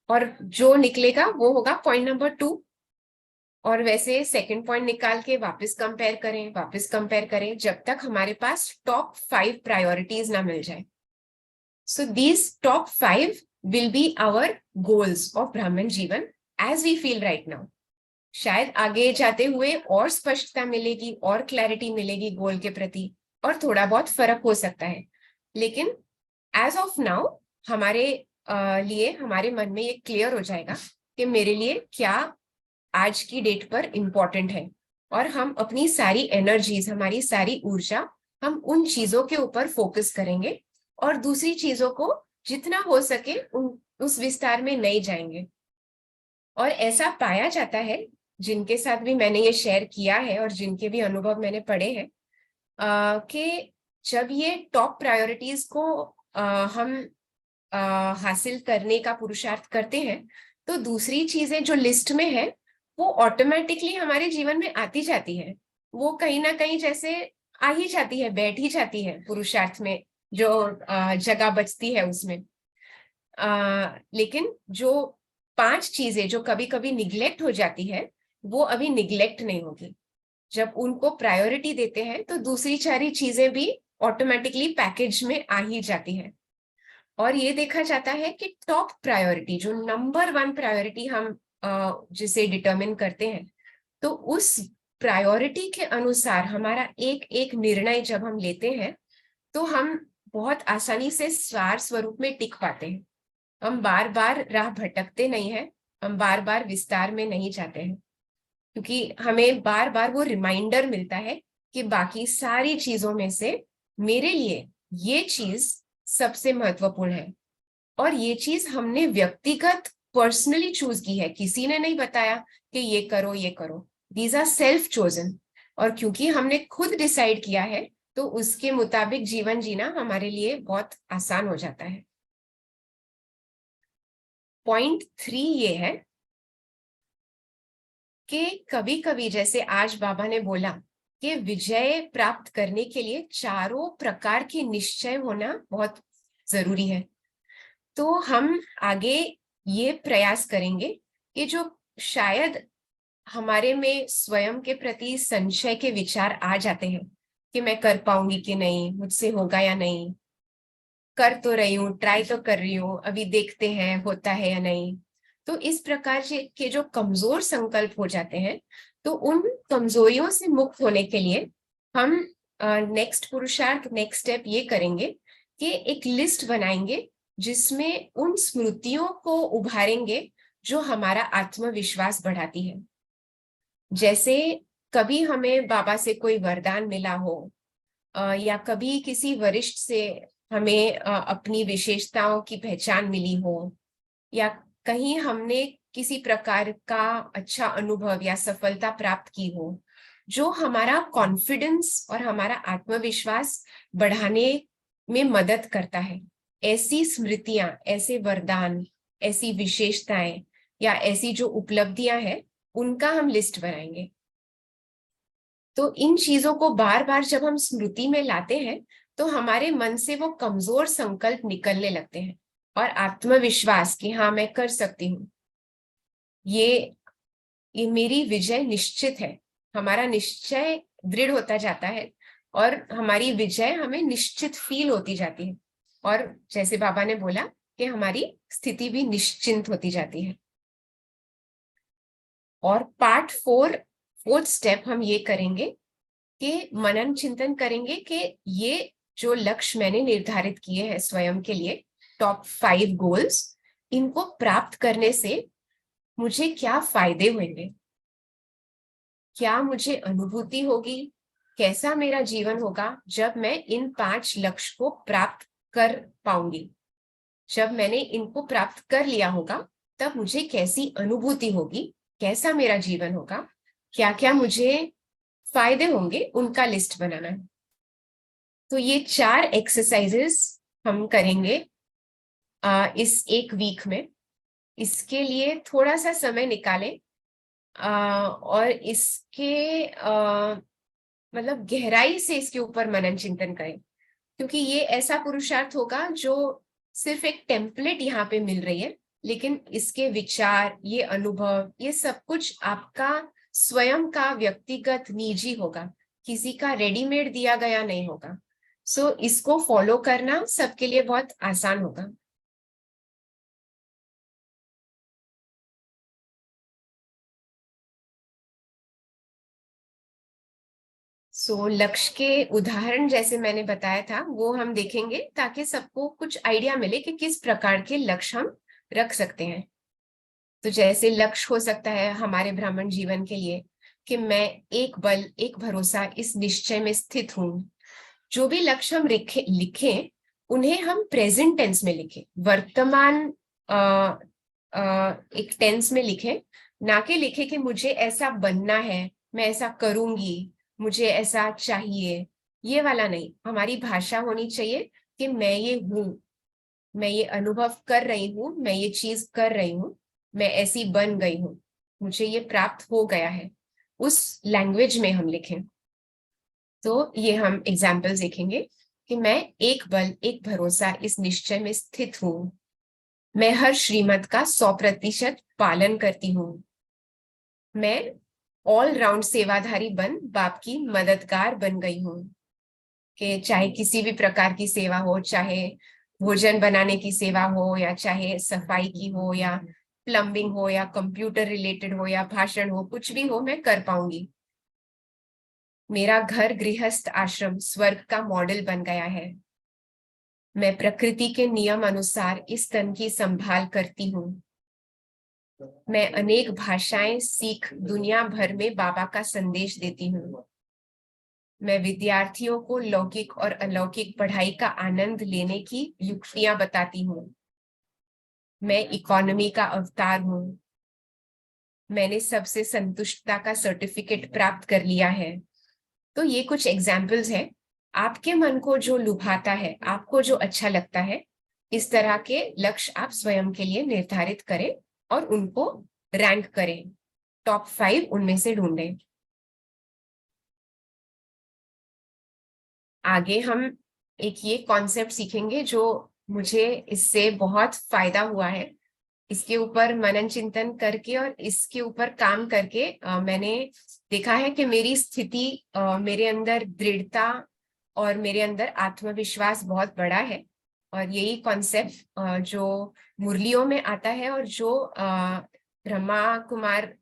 और जो निकलेगा वो होगा पॉइंट नंबर 2। और वैसे सेकंड पॉइंट निकाल के वापस कंपेयर करें जब तक हमारे पास टॉप 5 प्रायोरिटीज ना मिल जाए। So these top 5 will be our goals of Brahmin jeevan as we feel right now. शायद आगे जाते हुए और स्पष्टता मिलेगी और क्लैरिटी मिलेगी गोल के प्रति, और थोड़ा बहुत फर्क हो सकता है, लेकिन एज ऑफ नाउ हमारे लिए हमारे मन में ये क्लियर हो जाएगा कि मेरे लिए क्या आज की डेट पर इम्पोर्टेंट है, और हम अपनी सारी एनर्जीज, हमारी सारी ऊर्जा हम उन चीजों के ऊपर फोकस करेंगे, और दूसरी चीजों को जितना हो सके उस विस्तार में नहीं जाएंगे। और ऐसा पाया जाता है, जिनके साथ भी मैंने ये शेयर किया है और जिनके भी अनुभव मैंने पढ़े हैं, कि जब ये टॉप प्रायोरिटीज को हम हासिल करने का पुरुषार्थ करते हैं, तो दूसरी चीजें जो लिस्ट में है वो ऑटोमेटिकली हमारे जीवन में आती जाती है। वो कहीं ना कहीं जैसे आ ही जाती है, बैठ ही जाती है पुरुषार्थ में, जो जगह बचती है उसमें। लेकिन जो 5 चीजें जो कभी कभी निग्लेक्ट हो जाती है, वो अभी निग्लेक्ट नहीं होगी। जब उनको प्रायोरिटी देते हैं तो दूसरी सारी चीजें भी ऑटोमेटिकली पैकेज में आ ही जाती है। और ये देखा जाता है कि टॉप प्रायोरिटी, जो नंबर 1 प्रायोरिटी हम जिसे डिटरमिन करते हैं, तो उस प्रायोरिटी के अनुसार हमारा एक एक निर्णय जब हम लेते हैं, तो हम बहुत आसानी से सार स्वरूप में टिक पाते हैं। हम बार बार राह भटकते नहीं हैं, हम बार बार विस्तार में नहीं जाते हैं, क्योंकि हमें बार बार वो रिमाइंडर मिलता है कि बाकी सारी चीजों में से मेरे लिए ये चीज सबसे महत्वपूर्ण है, और ये चीज हमने व्यक्तिगत पर्सनली चूज की है, किसी ने नहीं बताया कि ये करो ये करो। दीज आर सेल्फ चोजन, और क्योंकि हमने खुद डिसाइड किया है, तो उसके मुताबिक जीवन जीना हमारे लिए बहुत आसान हो जाता है। पॉइंट 3 ये है कि कभी कभी, जैसे आज बाबा ने बोला कि विजय प्राप्त करने के लिए चारों प्रकार के निश्चय होना बहुत जरूरी है। तो हम आगे ये प्रयास करेंगे कि जो शायद हमारे में स्वयं के प्रति संशय के विचार आ जाते हैं कि मैं कर पाऊंगी कि नहीं, मुझसे होगा या नहीं, कर तो रही हूँ, ट्राई तो कर रही हूँ, अभी देखते हैं होता है या नहीं। तो इस प्रकार के जो कमजोर संकल्प हो जाते हैं, तो उन कमजोरियों से मुक्त होने के लिए हम नेक्स्ट पुरुषार्थ, नेक्स्ट स्टेप ये करेंगे कि एक लिस्ट बनाएंगे जिसमें उन स्मृतियों को उभारेंगे जो हमारा आत्मविश्वास बढ़ाती है। जैसे कभी हमें बाबा से कोई वरदान मिला हो, या कभी किसी वरिष्ठ से हमें अपनी विशेषताओं की पहचान मिली हो, या कहीं हमने किसी प्रकार का अच्छा अनुभव या सफलता प्राप्त की हो, जो हमारा कॉन्फिडेंस और हमारा आत्मविश्वास बढ़ाने में मदद करता है। ऐसी स्मृतियां, ऐसे वरदान, ऐसी विशेषताएं या ऐसी जो उपलब्धियां हैं, उनका हम लिस्ट बनाएंगे। तो इन चीजों को बार बार जब हम स्मृति में लाते हैं, तो हमारे मन से वो कमजोर संकल्प निकलने लगते हैं, और आत्मविश्वास कि हाँ मैं कर सकती हूँ, ये मेरी विजय निश्चित है, हमारा निश्चय दृढ़ होता जाता है, और हमारी विजय हमें निश्चित फील होती जाती है, और जैसे बाबा ने बोला कि हमारी स्थिति भी निश्चिंत होती जाती है। और पार्ट 4th स्टेप हम ये करेंगे कि मनन चिंतन करेंगे कि ये जो लक्ष्य मैंने निर्धारित किए हैं स्वयं के लिए, टॉप 5 गोल्स, इनको प्राप्त करने से मुझे क्या फायदे होंगे, क्या मुझे अनुभूति होगी, कैसा मेरा जीवन होगा जब मैं इन 5 लक्ष्य को प्राप्त कर पाऊंगी। जब मैंने इनको प्राप्त कर लिया होगा, तब मुझे कैसी अनुभूति होगी, कैसा मेरा जीवन होगा, क्या क्या मुझे फायदे होंगे, उनका लिस्ट बनाना है। तो ये 4 एक्सरसाइजेस हम करेंगे इस एक वीक में। इसके लिए थोड़ा सा समय निकालें और इसके मतलब गहराई से इसके ऊपर मनन चिंतन करें, क्योंकि ये ऐसा पुरुषार्थ होगा जो सिर्फ एक टेम्पलेट यहाँ पे मिल रही है, लेकिन इसके विचार, ये अनुभव, ये सब कुछ आपका स्वयं का व्यक्तिगत निजी होगा, किसी का रेडीमेड दिया गया नहीं होगा। सो इसको फॉलो करना सबके लिए बहुत आसान होगा। लक्ष्य के उदाहरण जैसे मैंने बताया था वो हम देखेंगे, ताकि सबको कुछ आइडिया मिले कि किस प्रकार के लक्ष्य हम रख सकते हैं। तो जैसे लक्ष्य हो सकता है हमारे ब्राह्मण जीवन के लिए कि मैं एक बल एक भरोसा इस निश्चय में स्थित हूं। जो भी लक्ष्य हम लिखें उन्हें हम प्रेजेंट टेंस में लिखें, वर्तमान एक टेंस में लिखें, ना कि लिखे कि मुझे ऐसा बनना है, मैं ऐसा करूंगी, मुझे ऐसा चाहिए। ये वाला नहीं, हमारी भाषा होनी चाहिए कि मैं ये हूं, मैं ये अनुभव कर रही हूं, मैं ये चीज कर रही हूं, मैं ऐसी बन गई हूं, मुझे ये प्राप्त हो गया है। उस लैंग्वेज में हम लिखें। तो ये हम एग्जाम्पल्स देखेंगे कि मैं एक बल एक भरोसा इस निश्चय में स्थित हूं, मैं हर श्रीमत का 100% पालन करती हूँ, मैं ऑल राउंड सेवाधारी बन बाप की मददगार बन गई हूँ। कि चाहे किसी भी प्रकार की सेवा हो, चाहे भोजन बनाने की सेवा हो, या चाहे सफाई की हो, या प्लम्बिंग हो, या कंप्यूटर रिलेटेड हो, या भाषण हो, कुछ भी हो, मैं कर पाऊंगी। मेरा घर गृहस्थ आश्रम स्वर्ग का मॉडल बन गया है। मैं प्रकृति के नियम अनुसार इस तन की संभाल करती हूँ। मैं अनेक भाषाएं सीख दुनिया भर में बाबा का संदेश देती हूँ। मैं विद्यार्थियों को लौकिक और अलौकिक पढ़ाई का आनंद लेने की युक्तियां बताती हूँ। मैं इकोनॉमी का अवतार हूँ। मैंने सबसे संतुष्टता का सर्टिफिकेट प्राप्त कर लिया है। तो ये कुछ एग्जाम्पल्स हैं। आपके मन को जो लुभाता है, आपको जो अच्छा लगता है, इस तरह के लक्ष्य आप स्वयं के लिए निर्धारित करें और उनको रैंक करें, टॉप 5 उनमें से ढूंढें। आगे हम एक ये कॉन्सेप्ट सीखेंगे जो मुझे इससे बहुत फायदा हुआ है। इसके ऊपर मनन चिंतन करके और इसके ऊपर काम करके मैंने देखा है कि मेरी स्थिति, मेरे अंदर दृढ़ता और मेरे अंदर आत्मविश्वास बहुत बड़ा है। और यही कॉन्सेप्ट जो मुरलियों में आता है और जो ब्रह्मा कुमार,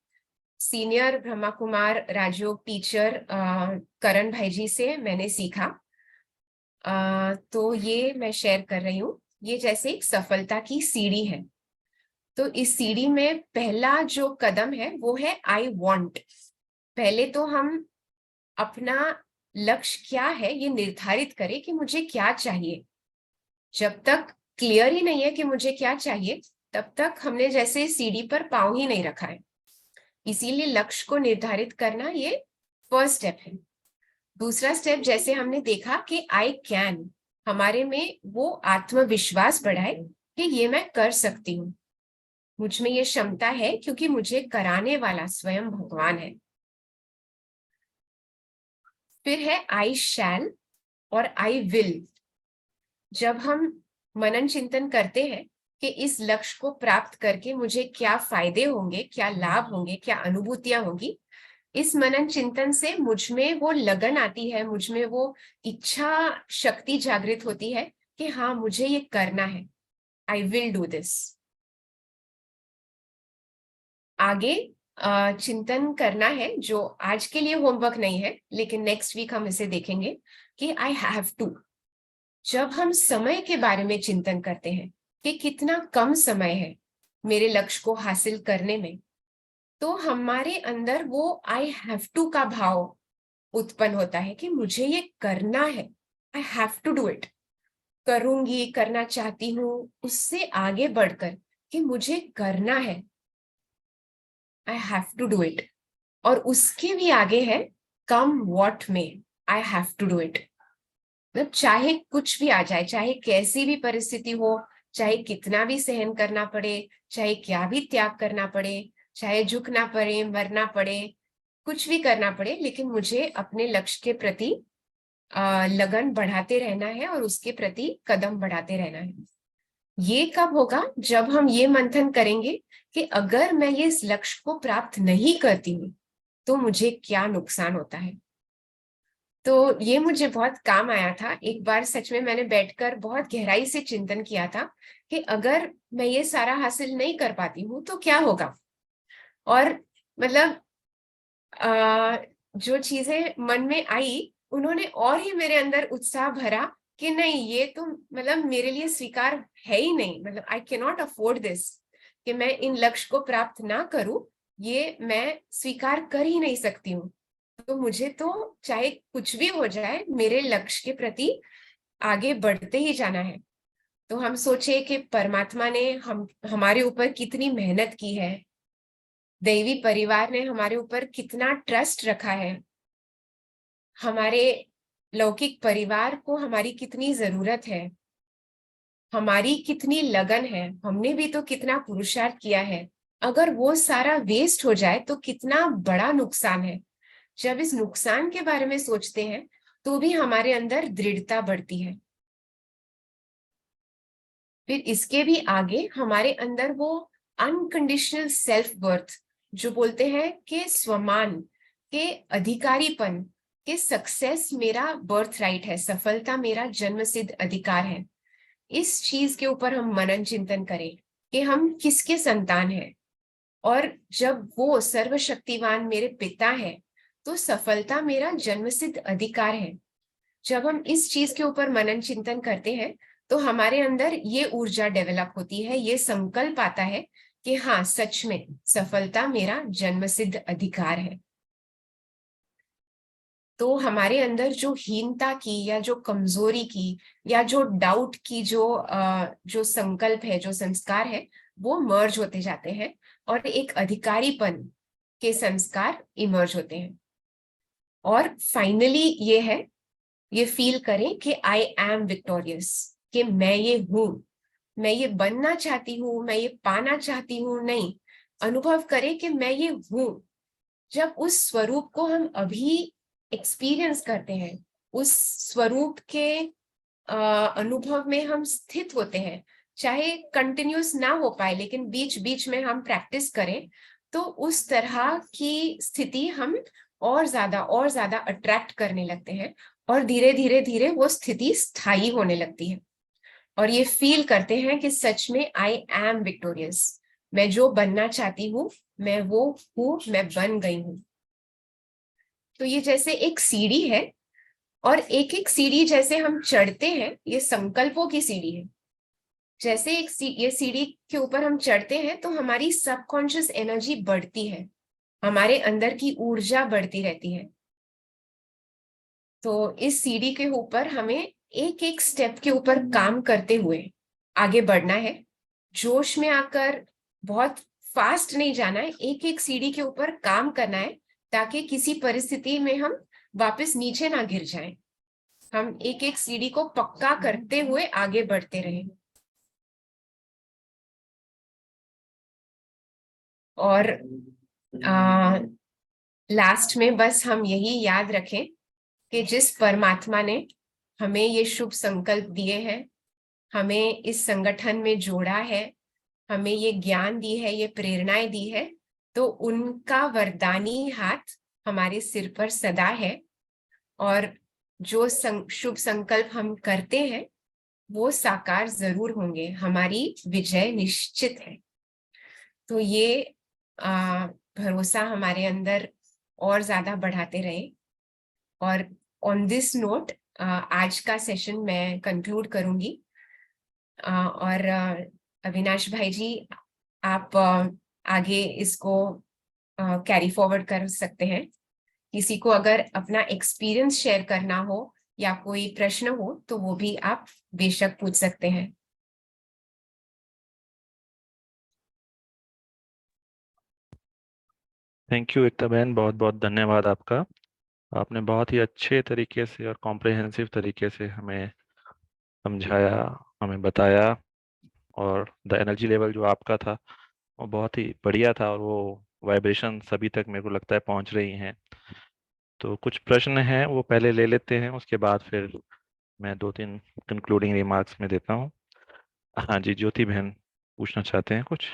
सीनियर ब्रह्मा कुमार राजयोग टीचर करण भाई जी से मैंने सीखा। तो ये मैं शेयर कर रही हूँ। ये जैसे एक सफलता की सीढ़ी है। तो इस सीढ़ी में पहला जो कदम है वो है आई वॉन्ट। पहले तो हम अपना लक्ष्य क्या है ये निर्धारित करें कि मुझे क्या चाहिए। जब तक क्लियर ही नहीं है कि मुझे क्या चाहिए, तब तक हमने जैसे सीढ़ी पर पांव ही नहीं रखा है। इसीलिए लक्ष्य को निर्धारित करना ये फर्स्ट स्टेप है। दूसरा स्टेप जैसे हमने देखा कि आई कैन, हमारे में वो आत्मविश्वास बढ़ाए कि ये मैं कर सकती हूँ, मुझ में ये क्षमता है, क्योंकि मुझे कराने वाला स्वयं भगवान है। फिर है आई शैल और आई विल। जब हम मनन चिंतन करते हैं कि इस लक्ष्य को प्राप्त करके मुझे क्या फायदे होंगे, क्या लाभ होंगे, क्या अनुभूतियां होंगी, इस मनन चिंतन से मुझ में वो लगन आती है, मुझ में वो इच्छा शक्ति जागृत होती है कि हाँ मुझे ये करना है, आई विल डू दिस। आगे चिंतन करना है जो आज के लिए होमवर्क नहीं है, लेकिन नेक्स्ट वीक हम इसे देखेंगे कि आई हैव टू। जब हम समय के बारे में चिंतन करते हैं कि कितना कम समय है मेरे लक्ष्य को हासिल करने में, तो हमारे अंदर वो आई हैव टू का भाव उत्पन्न होता है कि मुझे ये करना है, I have to do it. करूंगी, करना चाहती हूँ, उससे आगे बढ़कर कि मुझे करना है, I have to do it. और उसके भी आगे है कम व्हाट में, I have to do it. मतलब चाहे कुछ भी आ जाए, चाहे कैसी भी परिस्थिति हो, चाहे कितना भी सहन करना पड़े, चाहे क्या भी त्याग करना पड़े, चाहे झुकना पड़े, मरना पड़े, कुछ भी करना पड़े, लेकिन मुझे अपने लक्ष्य के प्रति लगन बढ़ाते रहना है और उसके प्रति कदम बढ़ाते रहना है। ये कब होगा? जब हम ये मंथन करेंगे कि अगर मैं ये इस लक्ष्य को प्राप्त नहीं करती हूँ तो मुझे क्या नुकसान होता है। तो ये मुझे बहुत काम आया था। एक बार सच में मैंने बैठकर बहुत गहराई से चिंतन किया था कि अगर मैं ये सारा हासिल नहीं कर पाती हूँ तो क्या होगा। और मतलब जो चीजें मन में आई उन्होंने और ही मेरे अंदर उत्साह भरा कि नहीं, ये तो मतलब मेरे लिए स्वीकार है ही नहीं, मतलब I can not afford this, कि मैं इन लक्ष्य को प्राप्त ना करूं, ये मैं स्वीकार कर ही नहीं सकती हूँ। तो मुझे तो चाहे कुछ भी हो जाए मेरे लक्ष्य के प्रति आगे बढ़ते ही जाना है। तो हम सोचे कि परमात्मा ने हमारे ऊपर कितनी मेहनत की है, दैवी परिवार ने हमारे ऊपर कितना ट्रस्ट रखा है, हमारे लौकिक परिवार को हमारी कितनी जरूरत है, हमारी कितनी लगन है, हमने भी तो कितना पुरुषार्थ किया है। अगर वो सारा वेस्ट हो जाए तो कितना बड़ा नुकसान है। जब इस नुकसान के बारे में सोचते हैं तो भी हमारे अंदर दृढ़ता बढ़ती है। फिर इसके भी आगे हमारे अंदर वो अनकंडीशनल सेल्फ वर्थ, जो बोलते हैं कि स्वमान के अधिकारीपन, के सक्सेस मेरा बर्थ राइट है, सफलता मेरा जन्मसिद्ध अधिकार है। इस चीज के ऊपर हम मनन चिंतन करें कि हम किसके संतान हैं, और जब वो सर्वशक्तिवान मेरे पिता है तो सफलता मेरा जन्मसिद्ध अधिकार है। जब हम इस चीज के ऊपर मनन चिंतन करते हैं तो हमारे अंदर ये ऊर्जा डेवलप होती है, ये संकल्प आता है कि हाँ, सच में सफलता मेरा जन्मसिद्ध अधिकार है। तो हमारे अंदर जो हीनता की या जो कमजोरी की या जो डाउट की जो संकल्प है, जो संस्कार है, वो मर्ज होते जाते हैं और एक अधिकारीपन के संस्कार इमर्ज होते हैं। और फाइनली ये फील करें कि आई एम विक्टोरियस, कि मैं ये हूं, मैं ये बनना चाहती हूँ, मैं ये पाना चाहती हूँ, नहीं, अनुभव करें कि मैं ये हूं। जब उस स्वरूप को हम अभी एक्सपीरियंस करते हैं, उस स्वरूप के अनुभव में हम स्थित होते हैं, चाहे कंटिन्यूस ना हो पाए लेकिन बीच बीच में हम प्रैक्टिस करें, तो उस तरह की स्थिति हम और ज्यादा अट्रैक्ट करने लगते हैं और धीरे धीरे धीरे वो स्थिति स्थायी होने लगती है। और ये फील करते हैं कि सच में आई एम विक्टोरियस, मैं जो बनना चाहती हूँ मैं वो हूँ, मैं बन गई हूँ। तो ये जैसे एक सीढ़ी है, और एक एक सीढ़ी जैसे हम चढ़ते हैं, ये संकल्पों की सीढ़ी है। जैसे ये सीढ़ी के ऊपर हम चढ़ते हैं तो हमारी सबकॉन्शियस एनर्जी बढ़ती है, हमारे अंदर की ऊर्जा बढ़ती रहती है। तो इस सीढ़ी के ऊपर हमें एक एक स्टेप के ऊपर काम करते हुए आगे बढ़ना है। जोश में आकर बहुत फास्ट नहीं जाना है, एक एक सीढ़ी के ऊपर काम करना है ताकि किसी परिस्थिति में हम वापस नीचे ना गिर जाएं। हम एक एक सीढ़ी को पक्का करते हुए आगे बढ़ते रहें। और लास्ट में बस हम यही याद रखें कि जिस परमात्मा ने हमें ये शुभ संकल्प दिए हैं, हमें इस संगठन में जोड़ा है, हमें ये ज्ञान दी है, ये प्रेरणाएं दी है, तो उनका वरदानी हाथ हमारे सिर पर सदा है। और जो शुभ संकल्प हम करते हैं वो साकार जरूर होंगे, हमारी विजय निश्चित है। तो ये भरोसा हमारे अंदर और ज्यादा बढ़ाते रहे। और ऑन दिस नोट आज का सेशन मैं कंक्लूड करूंगी। और अविनाश भाई जी, आप आगे इसको कैरी फॉरवर्ड कर सकते हैं। किसी को अगर अपना एक्सपीरियंस शेयर करना हो या कोई प्रश्न हो तो वो भी आप बेशक पूछ सकते हैं। थैंक यू एकता बहन, बहुत बहुत धन्यवाद आपका। आपने बहुत ही अच्छे तरीके से और कॉम्प्रिहेंसिव तरीके से हमें समझाया, हमें बताया और द एनर्जी लेवल जो आपका था वो बहुत ही बढ़िया था, और वो वाइब्रेशन सभी तक मेरे को लगता है पहुंच रही हैं। तो कुछ प्रश्न हैं वो पहले ले लेते हैं, उसके बाद फिर मैं 2-3 कंक्लूडिंग रिमार्क्स में देता हूँ। हाँ जी, ज्योति बहन पूछना चाहते हैं कुछ?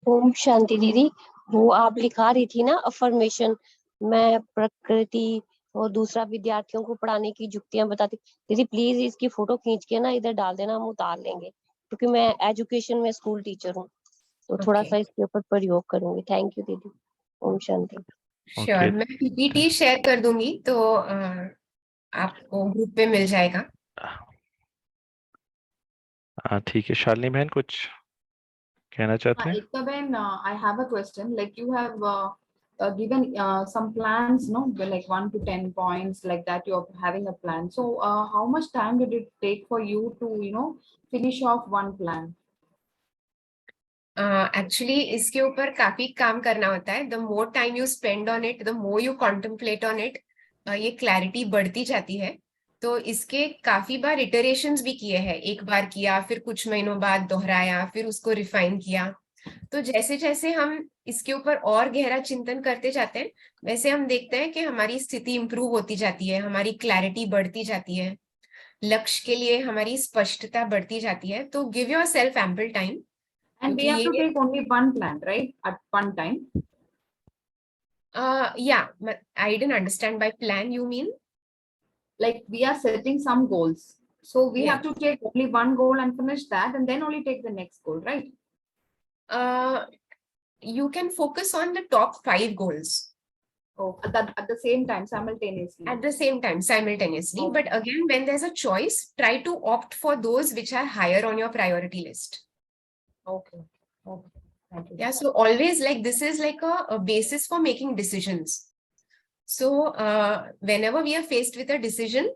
ओम शांति दीदी। वो आप लिखा रही थी ना अफर्मेशन, मैं प्रकृति और दूसरा विद्यार्थियों को पढ़ाने की युक्तियां बताती। दीदी प्लीज इसकी फोटो खींच के ना इधर डाल देना, हम उतार लेंगे, क्योंकि मैं एजुकेशन में स्कूल टीचर हूँ, तो थोड़ा ओके, सा इसके ऊपर प्रयोग करूंगी। थैंक यू दीदी। ओम शांति। Sure, okay. मैं पीपीटी शेयर कर दूंगी तो आपको ग्रुप पे मिल जाएगा। हाँ ठीक है, शालिनी बहन कुछ कहना चाहते हैं? Ekta Ben, I have a question. Like you have given some plans, no, like 1 to 10 points, like that. You're having a plan. So, how much time did it take for you to, finish off one plan? Actually इसके ऊपर काफी काम करना होता है। The more time you spend on it, the more you contemplate on it, ये clarity बढ़ती जाती है। तो इसके काफी बार इटरेशंस भी किए हैं, एक बार किया, फिर कुछ महीनों बाद दोहराया, फिर उसको रिफाइन किया। तो जैसे जैसे हम इसके ऊपर और गहरा चिंतन करते जाते हैं, वैसे हम देखते हैं कि हमारी स्थिति इंप्रूव होती जाती है, हमारी क्लैरिटी बढ़ती जाती है, लक्ष्य के लिए हमारी स्पष्टता बढ़ती जाती है। तो give your self ample time, And we क्योंकि have to ये take only one plan, right, at one time. yeah, I didn't understand by plan you mean. Like we are setting some goals. So we Yeah. have to take only one goal and finish that, and then only take the next goal, right? You can focus on the top 5 goals Oh, at the same time, simultaneously. at the same time, simultaneously. Okay. But again, when there's a choice, try to opt for those which are higher on your priority list. Okay. Okay. Thank you. Yeah, so always like this is like a basis for making decisions. So whenever we are faced with a decision,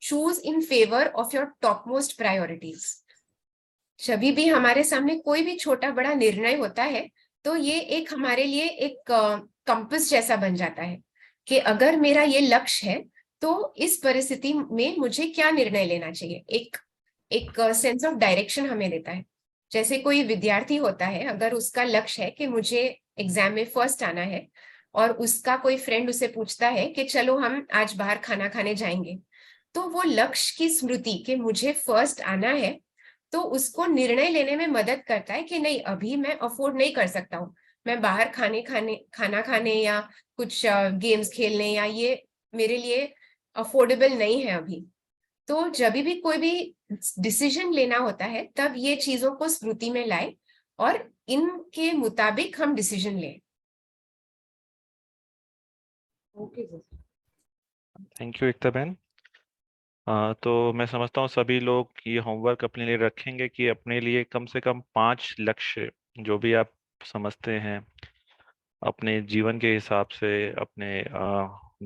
choose in favor of your topmost priorities. जभी भी हमारे सामने कोई भी छोटा बड़ा निर्णय होता है, तो ये एक हमारे लिए एक कंपास जैसा बन जाता है कि अगर मेरा ये लक्ष्य है तो इस परिस्थिति में मुझे क्या निर्णय लेना चाहिए। एक सेंस ऑफ डायरेक्शन हमें देता है। जैसे कोई विद्यार्थी होता है, अगर उसका लक्ष्य है कि मुझे एग्जाम में फर्स्ट आना है, और उसका कोई फ्रेंड उसे पूछता है कि चलो हम आज बाहर खाना खाने जाएंगे, तो वो लक्ष्य की स्मृति कि मुझे फर्स्ट आना है, तो उसको निर्णय लेने में मदद करता है कि नहीं, अभी मैं अफोर्ड नहीं कर सकता हूँ, मैं बाहर खाना खाने या कुछ गेम्स खेलने, या ये मेरे लिए अफोर्डेबल नहीं है अभी। तो जब भी कोई भी डिसीजन लेना होता है, तब ये चीजों को स्मृति में लाए और इनके मुताबिक हम डिसीजन लें। Okay, sir. थैंक यू एकता बहन। तो मैं समझता हूँ सभी लोग ये होमवर्क अपने लिए रखेंगे कि अपने लिए कम से कम 5 लक्ष्य, जो भी आप समझते हैं अपने जीवन के हिसाब से, अपने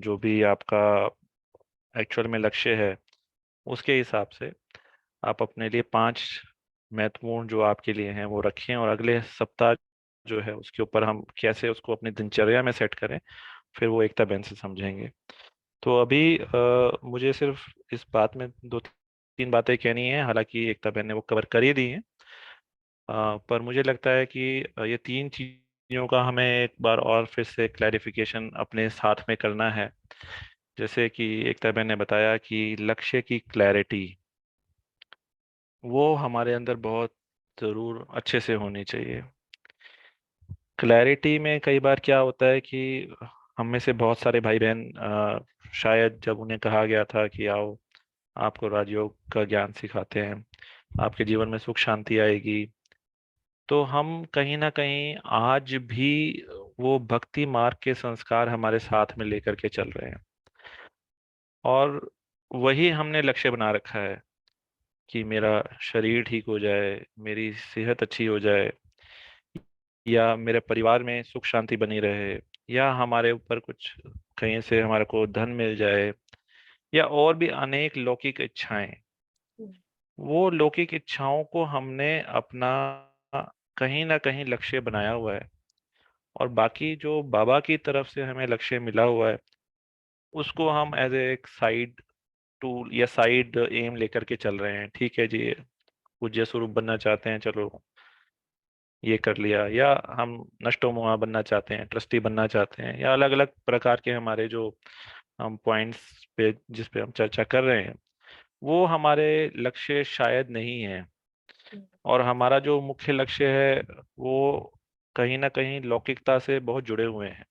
जो भी आपका एक्चुअल में लक्ष्य है उसके हिसाब से आप अपने लिए 5 महत्वपूर्ण जो आपके लिए हैं वो रखें, और अगले सप्ताह जो है उसके ऊपर हम कैसे उसको अपनी दिनचर्या में सेट करें, फिर वो एकता बहन से समझेंगे। तो अभी मुझे सिर्फ इस बात में 2-3 बातें कहनी है, हालांकि एकता बहन ने वो कवर कर ही दी हैं। पर मुझे लगता है कि ये 3 चीज़ों का हमें एक बार और फिर से क्लैरिफिकेशन अपने साथ में करना है। जैसे कि एकता बहन ने बताया कि लक्ष्य की क्लैरिटी वो हमारे अंदर बहुत ज़रूर अच्छे से होनी चाहिए। क्लैरिटी में कई बार क्या होता है कि हम में से बहुत सारे भाई बहन शायद जब उन्हें कहा गया था कि आओ आपको राजयोग का ज्ञान सिखाते हैं, आपके जीवन में सुख शांति आएगी, तो हम कहीं ना कहीं आज भी वो भक्ति मार्ग के संस्कार हमारे साथ में लेकर के चल रहे हैं, और वही हमने लक्ष्य बना रखा है कि मेरा शरीर ठीक हो जाए, मेरी सेहत अच्छी हो जाए, या मेरे परिवार में सुख शांति बनी रहे, या हमारे ऊपर कुछ कहीं से हमारे को धन मिल जाए, या और भी अनेक लौकिक इच्छाएं। वो लौकिक इच्छाओं को हमने अपना कहीं ना कहीं लक्ष्य बनाया हुआ है, और बाकी जो बाबा की तरफ से हमें लक्ष्य मिला हुआ है उसको हम एज ए एक साइड टूल या साइड एम लेकर के चल रहे हैं। ठीक है जी, पूज्य स्वरूप बनना चाहते हैं, चलो ये कर लिया, या हम नष्टोमोहा बनना चाहते हैं, ट्रस्टी बनना चाहते हैं, या अलग अलग प्रकार के हमारे जो हम पॉइंट्स पे जिस पे हम चर्चा कर रहे हैं, वो हमारे लक्ष्य शायद नहीं है। और हमारा जो मुख्य लक्ष्य है वो कहीं ना कहीं लौकिकता से बहुत जुड़े हुए हैं।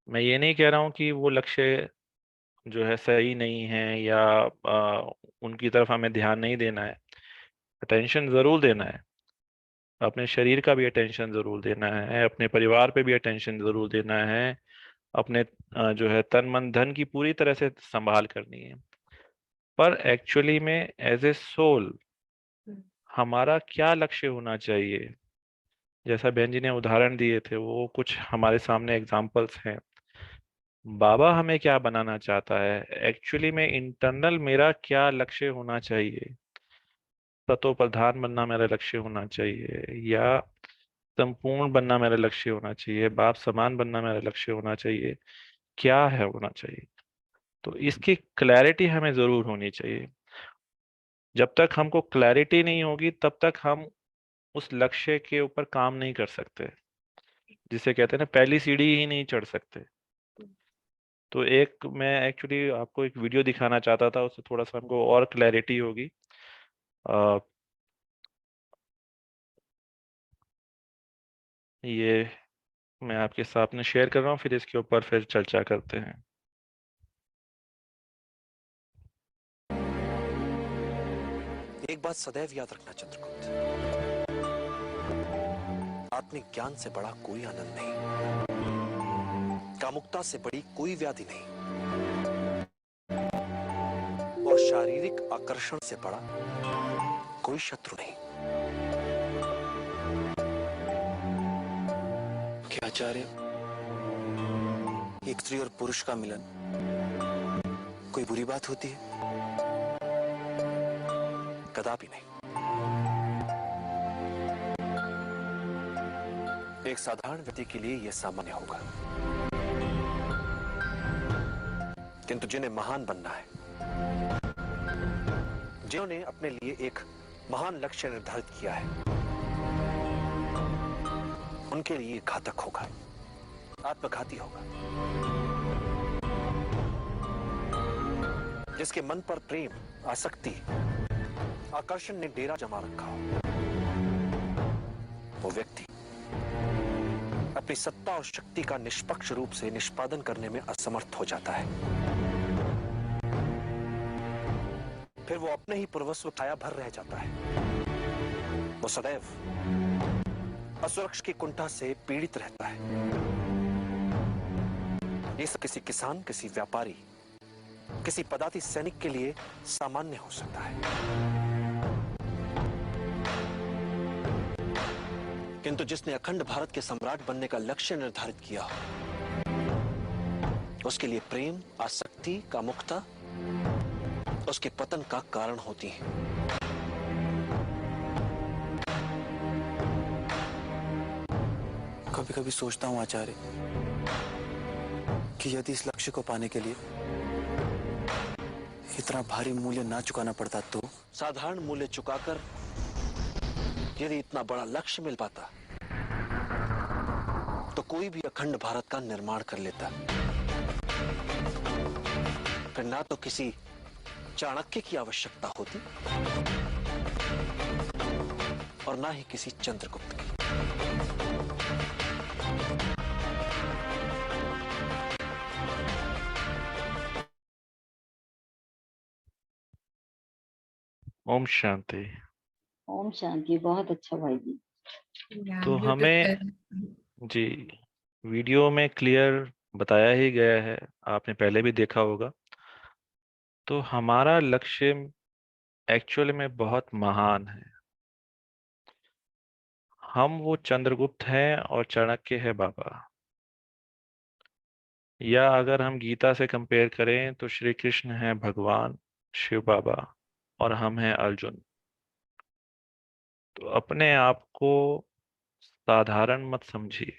मैं ये नहीं कह रहा हूँ कि वो लक्ष्य जो है सही नहीं है, या उनकी तरफ हमें ध्यान नहीं देना है। अटेंशन जरूर देना है, अपने शरीर का भी अटेंशन जरूर देना है, अपने परिवार पे भी अटेंशन जरूर देना है, अपने जो है तन मन धन की पूरी तरह से संभाल करनी है। पर एक्चुअली में एज ए सोल हमारा क्या लक्ष्य होना चाहिए? जैसा बहन जी ने उदाहरण दिए थे, वो कुछ हमारे सामने एग्जाम्पल्स हैं। बाबा हमें क्या बनाना चाहता है? एक्चुअली में इंटरनल मेरा क्या लक्ष्य होना चाहिए? तत्व प्रधान बनना मेरा लक्ष्य होना चाहिए, या संपूर्ण बनना मेरा लक्ष्य होना चाहिए, बाप समान बनना मेरा लक्ष्य होना चाहिए? क्या है होना चाहिए? तो इसकी क्लैरिटी हमें जरूर होनी चाहिए। जब तक हमको क्लैरिटी नहीं होगी तब तक हम उस लक्ष्य के ऊपर काम नहीं कर सकते, जिसे कहते हैं ना, पहली सीढ़ी ही नहीं चढ़ सकते। तो एक मैं एक्चुअली आपको एक वीडियो दिखाना चाहता था, उससे थोड़ा सा हमको और क्लैरिटी होगी। अ, ये मैं आपके सामने शेयर कर रहा हूँ, फिर इसके ऊपर फिर चर्चा करते हैं। एक बात सदैव याद रखना चंद्रगुप्त, आत्मिक ज्ञान से बड़ा कोई आनंद नहीं, कामुकता से बड़ी कोई व्याधि नहीं, और शारीरिक आकर्षण से बड़ा कोई शत्रु नहीं। क्या आचार्य, एक स्त्री और पुरुष का मिलन कोई बुरी बात होती है? कदापि नहीं। एक साधारण व्यक्ति के लिए यह सामान्य होगा, किंतु जिन्हें महान बनना है, जिन्होंने अपने लिए एक महान लक्ष्य निर्धारित किया है, उनके लिए घातक होगा, आत्मघाती होगा। जिसके मन पर प्रेम, आसक्ति, आकर्षण ने डेरा जमा रखा हो, वो व्यक्ति अपनी सत्ता और शक्ति का निष्पक्ष रूप से निष्पादन करने में असमर्थ हो जाता है। फिर वो अपने ही पूर्वस्व छाया भर रह जाता है। वो सदैव असुरक्षा की कुंठा से पीड़ित रहता है। ये सब किसी किसान, किसी व्यापारी, किसी पदाति सैनिक के लिए सामान्य हो सकता है, किंतु जिसने अखंड भारत के सम्राट बनने का लक्ष्य निर्धारित किया हो, उसके लिए प्रेम, आसक्ति, कामुकता उसके पतन का कारण होती है। कभी कभी सोचता हूं आचार्य कि यदि इस लक्ष्य को पाने के लिए इतना भारी मूल्य ना चुकाना पड़ता, तो साधारण मूल्य चुकाकर यदि इतना बड़ा लक्ष्य मिल पाता, तो कोई भी अखंड भारत का निर्माण कर लेता। फिर ना तो किसी चाणक्य की आवश्यकता होती और ना ही किसी चंद्रगुप्त की। ओम शांति। ओम शांति। बहुत अच्छा भाई जी। तो हमें जी वीडियो में क्लियर बताया ही गया है, आपने पहले भी देखा होगा। तो हमारा लक्ष्य एक्चुअली में बहुत महान है। हम वो चंद्रगुप्त हैं और चाणक्य है बाबा, या अगर हम गीता से कंपेयर करें तो श्री कृष्ण है भगवान शिव बाबा और हम हैं अर्जुन। तो अपने आप को साधारण मत समझिए,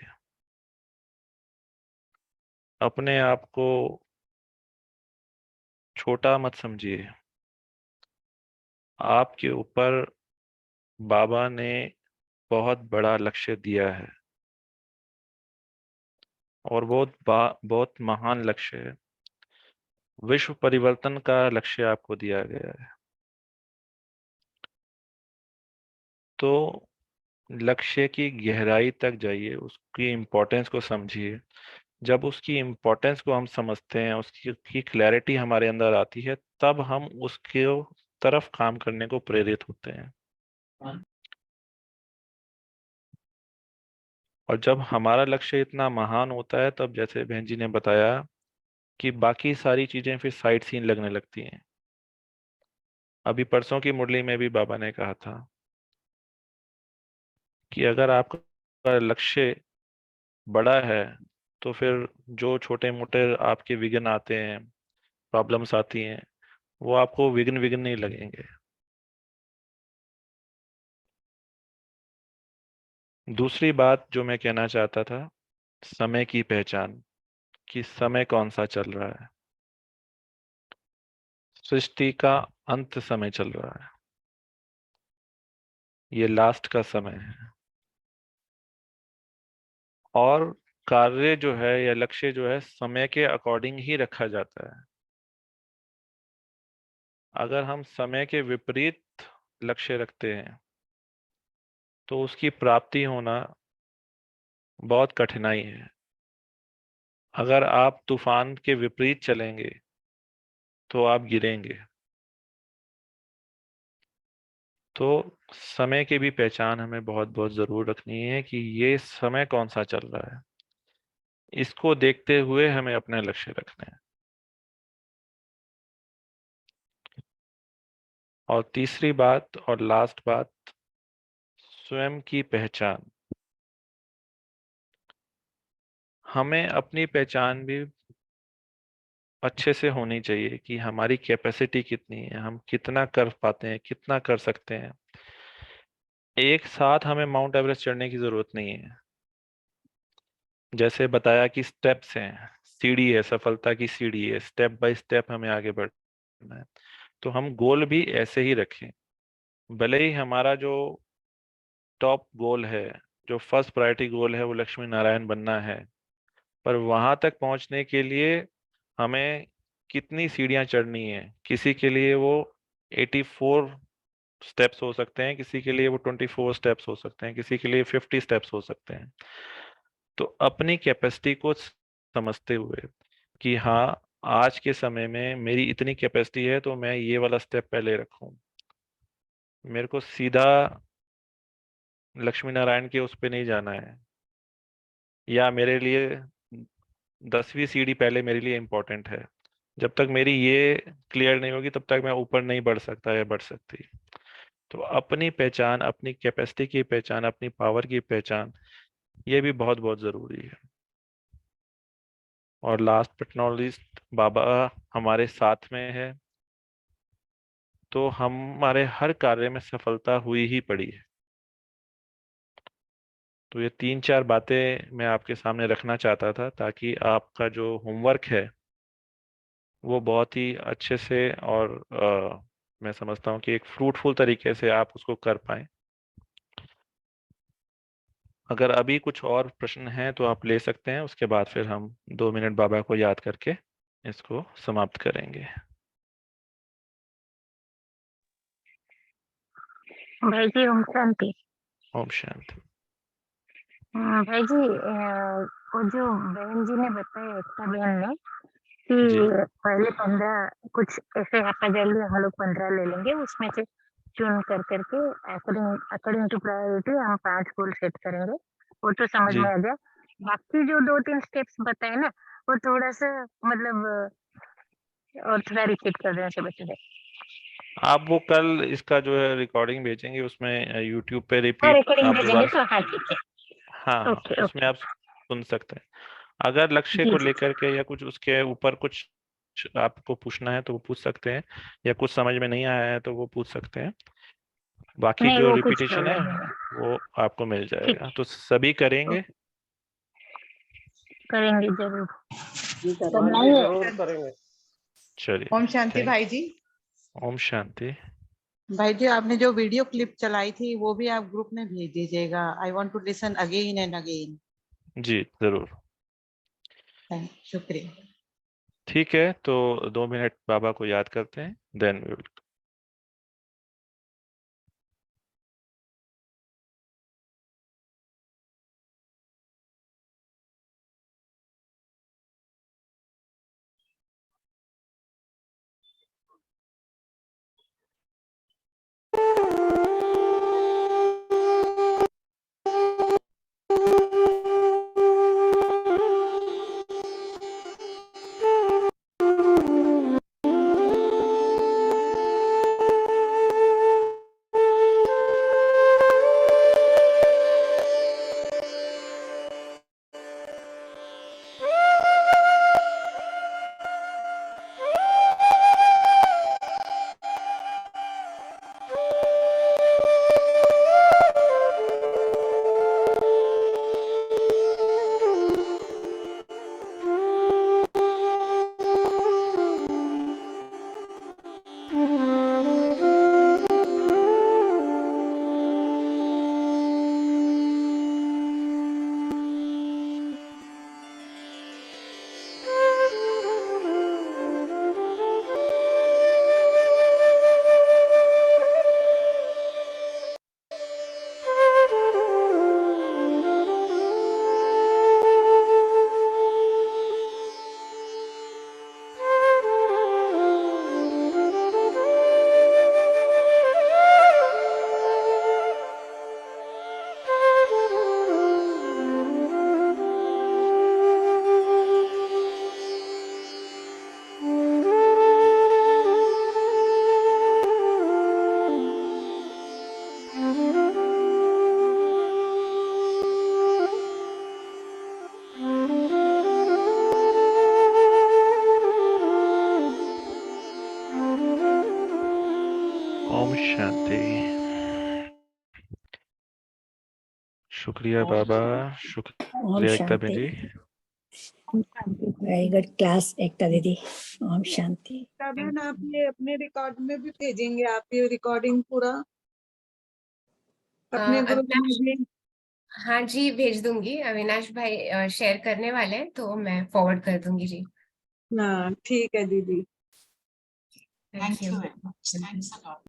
अपने आप को छोटा मत समझिए। आपके ऊपर बाबा ने बहुत बड़ा लक्ष्य दिया है और बहुत महान लक्ष्य है। विश्व परिवर्तन का लक्ष्य आपको दिया गया है। तो लक्ष्य की गहराई तक जाइए, उसकी इम्पोर्टेंस को समझिए। जब उसकी इम्पोर्टेंस को हम समझते हैं, उसकी क्लैरिटी हमारे अंदर आती है, तब हम उसके तरफ काम करने को प्रेरित होते हैं। और जब हमारा लक्ष्य इतना महान होता है, तब जैसे बहन जी ने बताया कि बाकी सारी चीजें फिर साइड सीन लगने लगती हैं। अभी परसों की मुरली में भी बाबा ने कहा था कि अगर आपका लक्ष्य बड़ा है तो फिर जो छोटे मोटे आपके विघ्न आते हैं, प्रॉब्लम्स आती हैं, वो आपको विघ्न विघ्न नहीं लगेंगे। दूसरी बात जो मैं कहना चाहता था, समय की पहचान, कि समय कौन सा चल रहा है। सृष्टि का अंत समय चल रहा है, ये लास्ट का समय है। और कार्य जो है या लक्ष्य जो है, समय के अकॉर्डिंग ही रखा जाता है। अगर हम समय के विपरीत लक्ष्य रखते हैं तो उसकी प्राप्ति होना बहुत कठिनाई है। अगर आप तूफान के विपरीत चलेंगे तो आप गिरेंगे। तो समय की भी पहचान हमें बहुत बहुत जरूर रखनी है कि ये समय कौन सा चल रहा है, इसको देखते हुए हमें अपने लक्ष्य रखने हैं। और तीसरी बात और लास्ट बात, स्वयं की पहचान। हमें अपनी पहचान भी अच्छे से होनी चाहिए कि हमारी कैपेसिटी कितनी है, हम कितना कर पाते हैं, कितना कर सकते हैं। एक साथ हमें माउंट एवरेस्ट चढ़ने की जरूरत नहीं है। जैसे बताया कि स्टेप्स हैं, सीढ़ी है, सफलता की सीढ़ी है, स्टेप बाय स्टेप हमें आगे बढ़ना है। तो हम गोल भी ऐसे ही रखें। भले ही हमारा जो टॉप गोल है, जो फर्स्ट प्रायोरिटी गोल है, वो लक्ष्मी नारायण बनना है, पर वहां तक पहुंचने के लिए हमें कितनी सीढ़ियां चढ़नी है। किसी के लिए वो 84 स्टेप्स हो सकते हैं, किसी के लिए वो 24 स्टेप्स हो सकते हैं, किसी के लिए 50 स्टेप्स हो सकते हैं। तो अपनी कैपेसिटी को समझते हुए कि हाँ, आज के समय में मेरी इतनी कैपेसिटी है तो मैं ये वाला स्टेप पहले रखूं। मेरे को सीधा लक्ष्मी नारायण के उस पे नहीं जाना है, या मेरे लिए 10वीं सीढ़ी पहले मेरे लिए इम्पोर्टेंट है। जब तक मेरी ये क्लियर नहीं होगी, तब तक मैं ऊपर नहीं बढ़ सकता या बढ़ सकती। तो अपनी पहचान, अपनी कैपेसिटी की पहचान, अपनी पावर की पहचान, ये भी बहुत बहुत जरूरी है। और लास्ट बट नॉट लीस्ट, बाबा हमारे साथ में है तो हमारे हर कार्य में सफलता हुई ही पड़ी है। तो ये 3-4 बातें मैं आपके सामने रखना चाहता था, ताकि आपका जो होमवर्क है वो बहुत ही अच्छे से और मैं समझता हूँ कि एक फ्रूटफुल तरीके से आप उसको कर पाए। अगर अभी कुछ और प्रश्न हैं तो आप ले सकते हैं, उसके बाद फिर हम 2 मिनट बाबा को याद करके इसको समाप्त करेंगे। भाई जी ओम शांति। ओम शांति। भाई जी वो जो बहन जी ने बताया, एकता बहन ने, कि जी पहले 15 कुछ ऐसे हाथाजली हम लोग 15 ले लेंगे, उसमें से चुन कर करके अकॉर्डिंग अकॉर्डिंग टू प्रायोरिटी हम 5 गोल सेट करेंगे। वो तो समझ जी में आ गया। बाकी जो 2-3 स्टेप्स बताए ना, वो थोड़ा सा मतलब और थोड़ा रिपीट कर देने से बेटर है। आप वो कल इसका जो है रिकॉर्डिंग भेजेंगे, उसमें यूट्यूब पे हाँ, रिपीट रिकॉर्डिंग आप भेजेंगे दोबारा तो हाँ ठीक है। हाँ हाँ, ओके उसमें ओके। आप सुन सकते हैं। अगर लक्ष्य जी को जी। लेकर के या कुछ उसके ऊपर कुछ आपको पूछना है तो वो पूछ सकते हैं, या कुछ समझ में नहीं आया है तो वो पूछ सकते हैं। बाकी नहीं, जो वो कुछ रिपीटेशन है प्रॉब्लम नहीं है। वो आपको मिल ठीक जाएगा, तो सभी करेंगे। करेंगे जरूर। जी तो करेंगे। मैं जरूर करेंगे। चलिए, ओम शांति थैंक। भाई जी। ओम शांति। भाई जी आपने जो वीडियो क्लिप चलाई थी वो भी आप ग्रुप में भेज दीजिएगा। I want to listen again and again. जी जरूर। शुक्रिया। ठीक है, तो 2 मिनट बाबा को याद करते हैं, then we will. Om Shanti. शुक्रिया बाबा, शुक्रिया एकता बहन जी। वेरी गुड क्लास एकता दीदी। ओम शांति। बहन आप ये अपने रिकॉर्ड में भी भेजेंगे, आप ये रिकॉर्डिंग पूरा अपने ग्रुप में अविनाश, भी? हाँ जी भेज दूंगी। अविनाश भाई शेयर करने वाले हैं तो मैं फॉरवर्ड कर दूंगी जी। हाँ ठीक है दीदी। Thank you. very much. Thanks a lot.